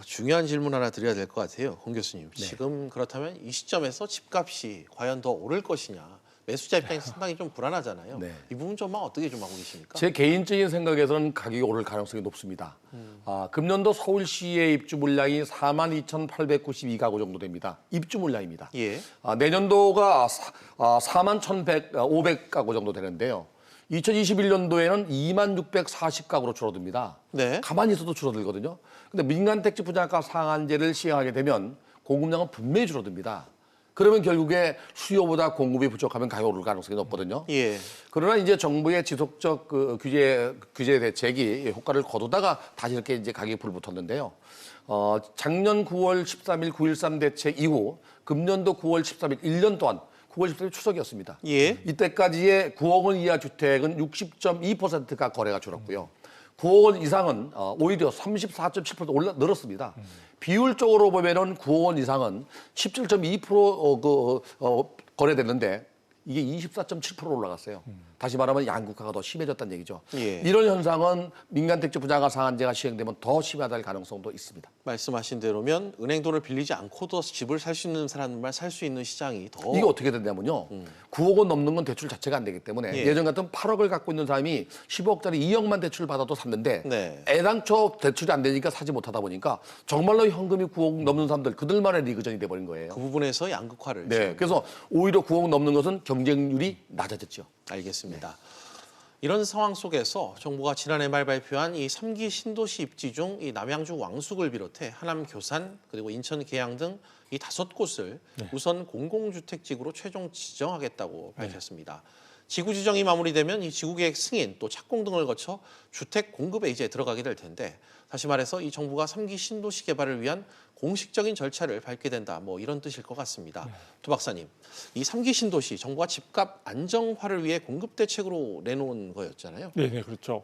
중요한 질문 하나 드려야 될 것 같아요. 홍 교수님. 네. 지금 그렇다면 이 시점에서 집값이 과연 더 오를 것이냐. 매수자 입장에서 상당히 좀 불안하잖아요. 네. 이 부분 좀만 어떻게 좀 하고 계십니까? 제 개인적인 생각에서는 가격이 오를 가능성이 높습니다. 금년도 서울시의 입주 물량이 42,892가구 정도 됩니다. 입주 물량입니다. 예. 내년도가 41,500가구 정도 되는데요. 2021년도에는 2640가구로 줄어듭니다. 네. 가만히 있어도 줄어들거든요. 근데 민간 택지 분양가 상한제를 시행하게 되면 공급량은 분명히 줄어듭니다. 그러면 결국에 수요보다 공급이 부족하면 가격이 오를 가능성이 높거든요. 예. 그러나 이제 정부의 지속적 그 규제 대책이 효과를 거두다가 다시 이렇게 이제 가격이 불붙었는데요. 작년 9월 13일 9.13 대책 이후 금년도 9월 13일 1년 동안 9월 13일 추석이었습니다. 예. 이때까지의 9억 원 이하 주택은 60.2%가 거래가 줄었고요. 9억 원 이상은 오히려 34.7% 늘었습니다. 비율적으로 보면은 9억 원 이상은 17.2% 거래됐는데 이게 24.7% 올라갔어요. 다시 말하면 양극화가 더 심해졌다는 얘기죠. 예. 이런 현상은 민간 택지 분양가 상한제가 시행되면 더 심화될 가능성도 있습니다. 말씀하신 대로면 은행 돈을 빌리지 않고도 집을 살 수 있는 사람만 살 수 있는 시장이 더 이게 어떻게 된다면요. 9억 원 넘는 건 대출 자체가 안 되기 때문에 예. 예전 같은 8억을 갖고 있는 사람이 15억짜리 2억만 대출을 받아도 샀는데 네. 애당초 대출이 안 되니까 사지 못하다 보니까 정말로 현금이 9억 넘는 사람들 그들만의 리그전이 돼버린 거예요. 그 부분에서 양극화를. 네, 지금. 그래서 오히려 9억 넘는 것은 경쟁률이 낮아졌죠. 알겠습니다. 이런 상황 속에서 정부가 지난해 말 발표한 이 3기 신도시 입지 중 이 남양주 왕숙을 비롯해 하남 교산 그리고 인천 계양 등 이 5곳을 우선 공공주택지구로 최종 지정하겠다고 밝혔습니다. 지구 지정이 마무리되면 이 지구계획 승인 또 착공 등을 거쳐 주택 공급에 이제 들어가게 될 텐데 다시 말해서 이 정부가 3기 신도시 개발을 위한 공식적인 절차를 밟게 된다. 뭐 이런 뜻일 것 같습니다. 두 박사님, 이 3기 신도시 정부가 집값 안정화를 위해 공급 대책으로 내놓은 거였잖아요. 네, 그렇죠.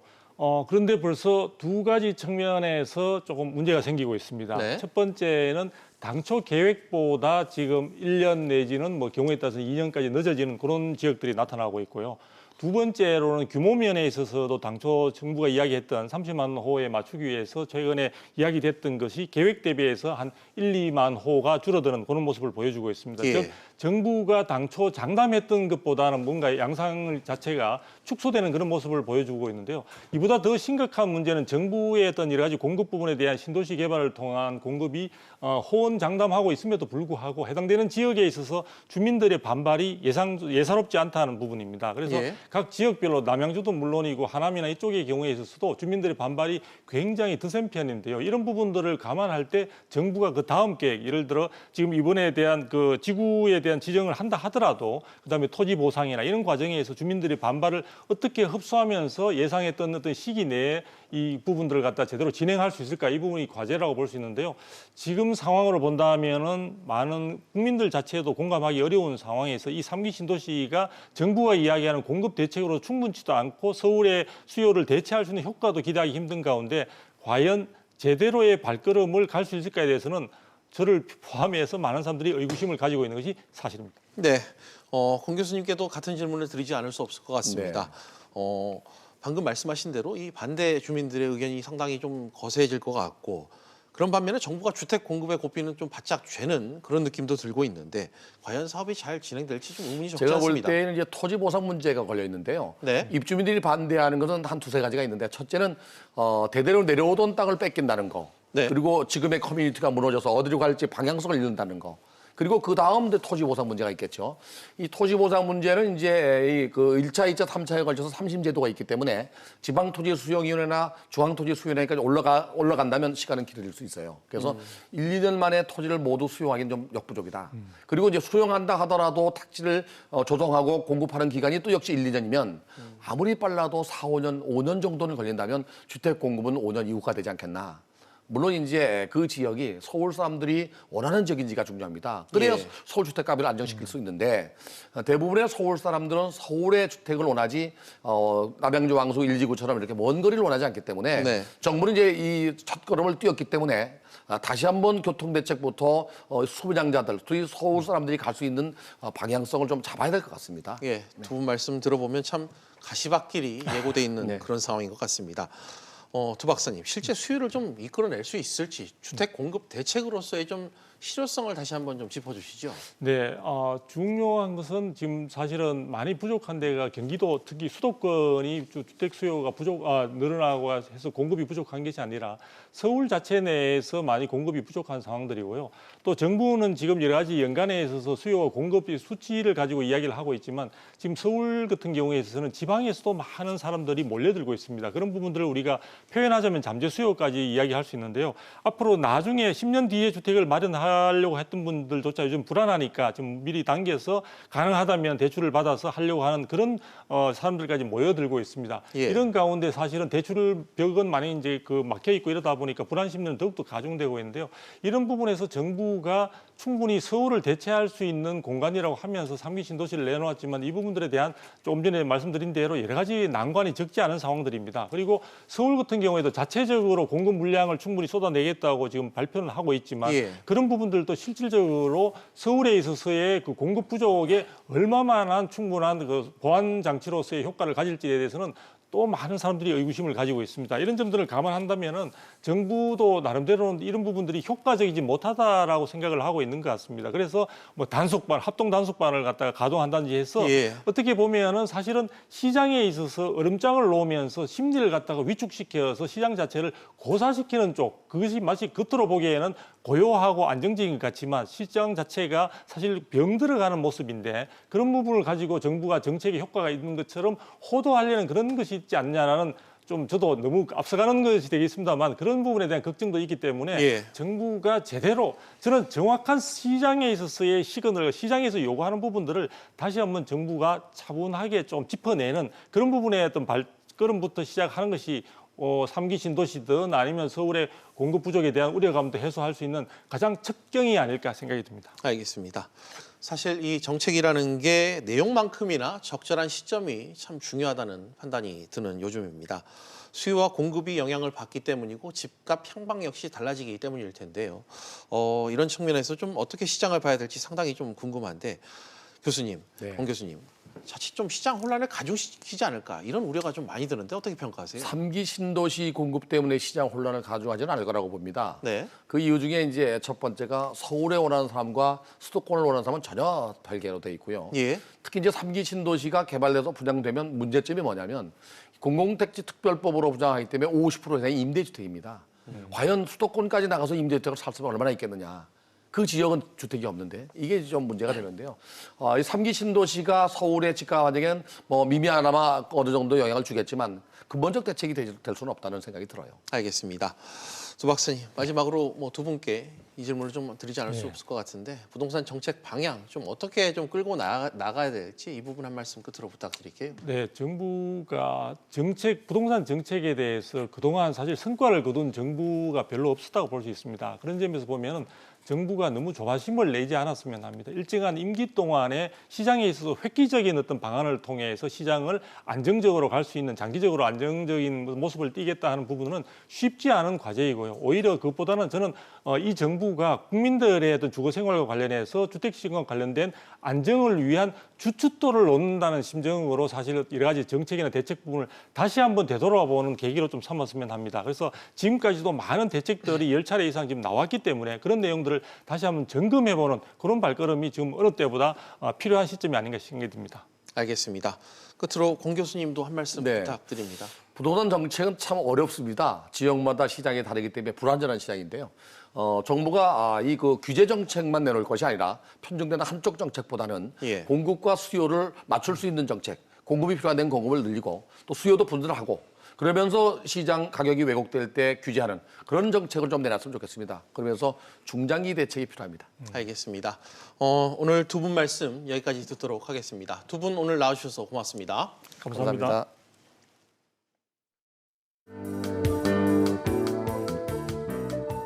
그런데 벌써 두 가지 측면에서 조금 문제가 생기고 있습니다. 네. 첫 번째는 당초 계획보다 지금 1년 내지는 뭐 경우에 따라서 2년까지 늦어지는 그런 지역들이 나타나고 있고요. 두 번째로는 규모 면에 있어서도 당초 정부가 이야기했던 30만 호에 맞추기 위해서 최근에 이야기됐던 것이 계획 대비해서 한 1, 2만 호가 줄어드는 그런 모습을 보여주고 있습니다. 예. 즉 정부가 당초 장담했던 것보다는 뭔가 양상 자체가 축소되는 그런 모습을 보여주고 있는데요. 이보다 더 심각한 문제는 정부의 어떤 여러 가지 공급 부분에 대한 신도시 개발을 통한 공급이 호언장담하고 있음에도 불구하고 해당되는 지역에 있어서 주민들의 반발이 예사롭지 않다는 부분입니다. 그래서 예. 각 지역별로 남양주도 물론이고 하남이나 이쪽의 경우에 있어서도 주민들의 반발이 굉장히 드센 편인데요. 이런 부분들을 감안할 때 정부가 그 다음 계획, 예를 들어 지금 이번에 대한 그 지구에 대한 지정을 한다 하더라도 그다음에 토지 보상이나 이런 과정에서 주민들의 반발을 어떻게 흡수하면서 예상했던 어떤 시기 내에 이 부분들을 갖다 제대로 진행할 수 있을까, 이 부분이 과제라고 볼 수 있는데요. 지금 상황으로 본다면은 많은 국민들 자체도 공감하기 어려운 상황에서 이 3기 신도시가 정부가 이야기하는 공급 대책으로 충분치도 않고 서울의 수요를 대체할 수 있는 효과도 기대하기 힘든 가운데 과연 제대로의 발걸음을 갈 수 있을까에 대해서는 저를 포함해서 많은 사람들이 의구심을 가지고 있는 것이 사실입니다. 네, 공 교수님께도 같은 질문을 드리지 않을 수 없을 것 같습니다. 네. 방금 말씀하신 대로 이 반대 주민들의 의견이 상당히 좀 거세질 것 같고 그런 반면에 정부가 주택 공급의 고삐는 좀 바짝 죄는 그런 느낌도 들고 있는데 과연 사업이 잘 진행될지 좀 의문이 적지 제가 않습니다. 볼 때는 이제 토지 보상 문제가 걸려 있는데요. 네. 입주민들이 반대하는 것은 한 두세 가지가 있는데 첫째는 대대로 내려오던 땅을 뺏긴다는 거. 네. 그리고 지금의 커뮤니티가 무너져서 어디로 갈지 방향성을 잃는다는 거. 그리고 그 다음 토지 보상 문제가 있겠죠. 이 토지 보상 문제는 이제 그 1차, 2차, 3차에 걸쳐서 3심 제도가 있기 때문에 지방토지수용위원회나 중앙토지수용위원회까지 올라간다면 시간은 길어질 수 있어요. 그래서 1, 2년 만에 토지를 모두 수용하기는 좀 역부족이다. 그리고 이제 수용한다 하더라도 탁지를 조정하고 공급하는 기간이 또 역시 1, 2년이면 아무리 빨라도 4, 5년, 5년 정도는 걸린다면 주택 공급은 5년 이후가 되지 않겠나. 물론 이제 그 지역이 서울 사람들이 원하는 지역인지가 중요합니다. 그래야 예. 서울 주택값을 안정시킬 수 있는데 대부분의 서울 사람들은 서울의 주택을 원하지 남양주 왕수 1지구처럼 이렇게 먼 거리를 원하지 않기 때문에 네. 정부는 이제 이 첫걸음을 뛰었기 때문에 다시 한번 교통대책부터 소비량자들, 서울 사람들이 갈 수 있는 방향성을 좀 잡아야 될 것 같습니다. 예, 두 분 말씀 들어보면 참 가시밭길이 예고돼 있는 네. 그런 상황인 것 같습니다. 두 박사님, 실제 수요를 좀 이끌어낼 수 있을지 주택 공급 대책으로서의 좀 실효성을 다시 한번 좀 짚어주시죠. 네, 중요한 것은 지금 사실은 많이 부족한 데가 경기도 특히 수도권이 주택 수요가 늘어나고 해서 공급이 부족한 것이 아니라 서울 자체 내에서 많이 공급이 부족한 상황들이고요. 또 정부는 지금 여러 가지 연간에 있어서 수요와 공급의 수치를 가지고 이야기를 하고 있지만 지금 서울 같은 경우에 있어서는 지방에서도 많은 사람들이 몰려들고 있습니다. 그런 부분들을 우리가 표현하자면 잠재 수요까지 이야기할 수 있는데요. 앞으로 나중에 10년 뒤에 주택을 마련하려고 했던 분들조차 요즘 불안하니까 좀 미리 당겨서 가능하다면 대출을 받아서 하려고 하는 그런 사람들까지 모여들고 있습니다. 예. 이런 가운데 사실은 대출 벽은 많이 이제 막혀 있고 이러다 보니까 불안 심리는 더욱더 가중되고 있는데요. 이런 부분에서 정부가 충분히 서울을 대체할 수 있는 공간이라고 하면서 3기 신도시를 내놓았지만 이 부분들에 대한 좀 전에 말씀드린 대로 여러 가지 난관이 적지 않은 상황들입니다. 그리고 서울 같은 경우에도 자체적으로 공급 물량을 충분히 쏟아내겠다고 지금 발표는 하고 있지만 예. 그런 부분들도 실질적으로 서울에 있어서의 그 공급 부족에 얼마만한 충분한 그 보완 장치로서의 효과를 가질지에 대해서는 또 많은 사람들이 의구심을 가지고 있습니다. 이런 점들을 감안한다면은 정부도 나름대로는 이런 부분들이 효과적이지 못하다라고 생각을 하고 있는 것 같습니다. 그래서 뭐 단속반, 합동 단속반을 갖다가 가동한다든지 해서 예. 어떻게 보면은 사실은 시장에 있어서 얼음장을 놓으면서 심리를 갖다가 위축시켜서 시장 자체를 고사시키는 쪽, 그것이 마치 겉으로 보기에는 고요하고 안정적인 것 같지만 시장 자체가 사실 병들어가는 모습인데 그런 부분을 가지고 정부가 정책에 효과가 있는 것처럼 호도하려는 그런 것이 있지 않냐라는 좀 저도 너무 앞서가는 것이 되겠습니다만 그런 부분에 대한 걱정도 있기 때문에 예. 정부가 제대로 저는 정확한 시장에 있어서의 시그널, 시장에서 요구하는 부분들을 다시 한번 정부가 차분하게 좀 짚어내는 그런 부분의 어떤 발걸음부터 시작하는 것이 3기 신도시든 아니면 서울의 공급 부족에 대한 우려감도 해소할 수 있는 가장 첩경이 아닐까 생각이 듭니다. 알겠습니다. 사실 이 정책이라는 게 내용만큼이나 적절한 시점이 참 중요하다는 판단이 드는 요즘입니다. 수요와 공급이 영향을 받기 때문이고 집값 향방 역시 달라지기 때문일 텐데요. 이런 측면에서 좀 어떻게 시장을 봐야 될지 상당히 좀 궁금한데 교수님, 권 교수님. 자칫 좀 시장 혼란을 가중시키지 않을까 이런 우려가 좀 많이 드는데 어떻게 평가하세요? 3기 신도시 공급 때문에 시장 혼란을 가중하지는 않을 거라고 봅니다. 네. 그 이유 중에 이제 첫 번째가 서울에 원하는 사람과 수도권을 원하는 사람은 전혀 별개로 돼 있고요. 예. 특히 이제 3기 신도시가 개발돼서 분양되면 문제점이 뭐냐면 공공택지 특별법으로 분양하기 때문에 50% 이상이 임대주택입니다. 과연 수도권까지 나가서 임대주택을 살 수가 얼마나 있겠느냐. 그 지역은 주택이 없는데 이게 좀 문제가 되는데요. 이 3기 신도시가 서울의 집값 환경에는 뭐 미미하나마 어느 정도 영향을 주겠지만 근본적 대책이 될 수는 없다는 생각이 들어요. 알겠습니다. 두 박사님 마지막으로 뭐 두 분께 이 질문을 좀 드리지 않을 수 없을 것 같은데 부동산 정책 방향 좀 어떻게 좀 끌고 나가야 될지 이 부분 한 말씀 끝으로 부탁드릴게요. 네, 정부가 부동산 정책에 대해서 그동안 사실 성과를 거둔 정부가 별로 없었다고 볼 수 있습니다. 그런 점에서 보면은 정부가 너무 조바심을 내지 않았으면 합니다. 일정한 임기 동안에 시장에 있어서 획기적인 어떤 방안을 통해서 시장을 안정적으로 갈 수 있는 장기적으로 안정적인 모습을 띠겠다 하는 부분은 쉽지 않은 과제이고요. 오히려 그것보다는 저는 이 정부가 국민들의 어떤 주거 생활과 관련해서 주택 시장과 관련된 안정을 위한 주춧돌을 놓는다는 심정으로 사실 여러 가지 정책이나 대책 부분을 다시 한번 되돌아보는 계기로 좀 삼았으면 합니다. 그래서 지금까지도 많은 대책들이 10차례 이상 지금 나왔기 때문에 그런 내용들을 다시 한번 점검해보는 그런 발걸음이 지금 어느 때보다 필요한 시점이 아닌가 생각이 듭니다. 알겠습니다. 끝으로 권 교수님도 한 말씀 부탁드립니다. 부동산 정책은 참 어렵습니다. 지역마다 시장이 다르기 때문에 불안전한 시장인데요. 정부가 이 규제 정책만 내놓을 것이 아니라 편중되는 한쪽 정책보다는 공급과 수요를 맞출 수 있는 정책, 공급이 필요한 데는 공급을 늘리고 또 수요도 분산하고 그러면서 시장 가격이 왜곡될 때 규제하는 그런 정책을 좀 내놨으면 좋겠습니다. 그러면서 중장기 대책이 필요합니다. 알겠습니다. 오늘 두 분 말씀 여기까지 듣도록 하겠습니다. 두 분 오늘 나와주셔서 고맙습니다. 감사합니다.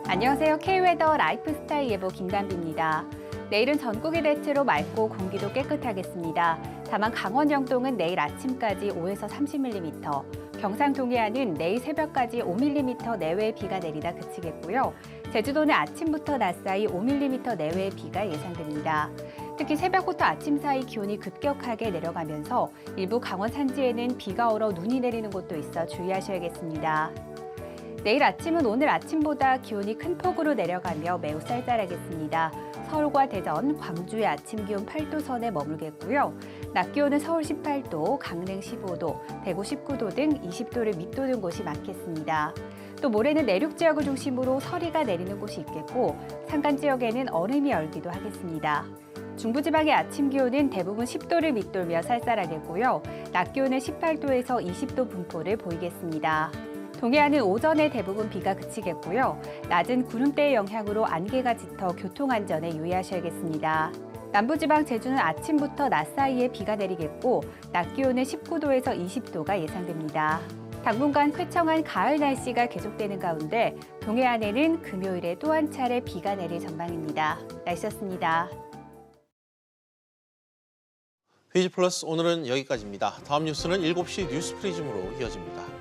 안녕하세요. K웨더 라이프스타일 예보 김단비입니다. 내일은 전국이 대체로 맑고 공기도 깨끗하겠습니다. 다만 강원 영동은 내일 아침까지 5에서 30mm, 경상 동해안은 내일 새벽까지 5mm 내외의 비가 내리다 그치겠고요. 제주도는 아침부터 낮 사이 5mm 내외의 비가 예상됩니다. 특히 새벽부터 아침 사이 기온이 급격하게 내려가면서 일부 강원 산지에는 비가 얼어 눈이 내리는 곳도 있어 주의하셔야겠습니다. 내일 아침은 오늘 아침보다 기온이 큰 폭으로 내려가며 매우 쌀쌀하겠습니다. 서울과 대전, 광주의 아침 기온 8도 선에 머물겠고요. 낮 기온은 서울 18도, 강릉 15도, 대구 19도 등 20도를 밑도는 곳이 많겠습니다. 또 모레는 내륙 지역을 중심으로 서리가 내리는 곳이 있겠고 산간 지역에는 얼음이 얼기도 하겠습니다. 중부지방의 아침 기온은 대부분 10도를 밑돌며 쌀쌀하겠고요. 낮 기온은 18도에서 20도 분포를 보이겠습니다. 동해안은 오전에 대부분 비가 그치겠고요. 낮은 구름대의 영향으로 안개가 짙어 교통안전에 유의하셔야겠습니다. 남부지방 제주는 아침부터 낮 사이에 비가 내리겠고 낮 기온은 19도에서 20도가 예상됩니다. 당분간 쾌청한 가을 날씨가 계속되는 가운데 동해안에는 금요일에 또 한 차례 비가 내릴 전망입니다. 날씨였습니다. 비지 플러스 오늘은 여기까지입니다. 다음 뉴스는 7시 뉴스 프리즘으로 이어집니다.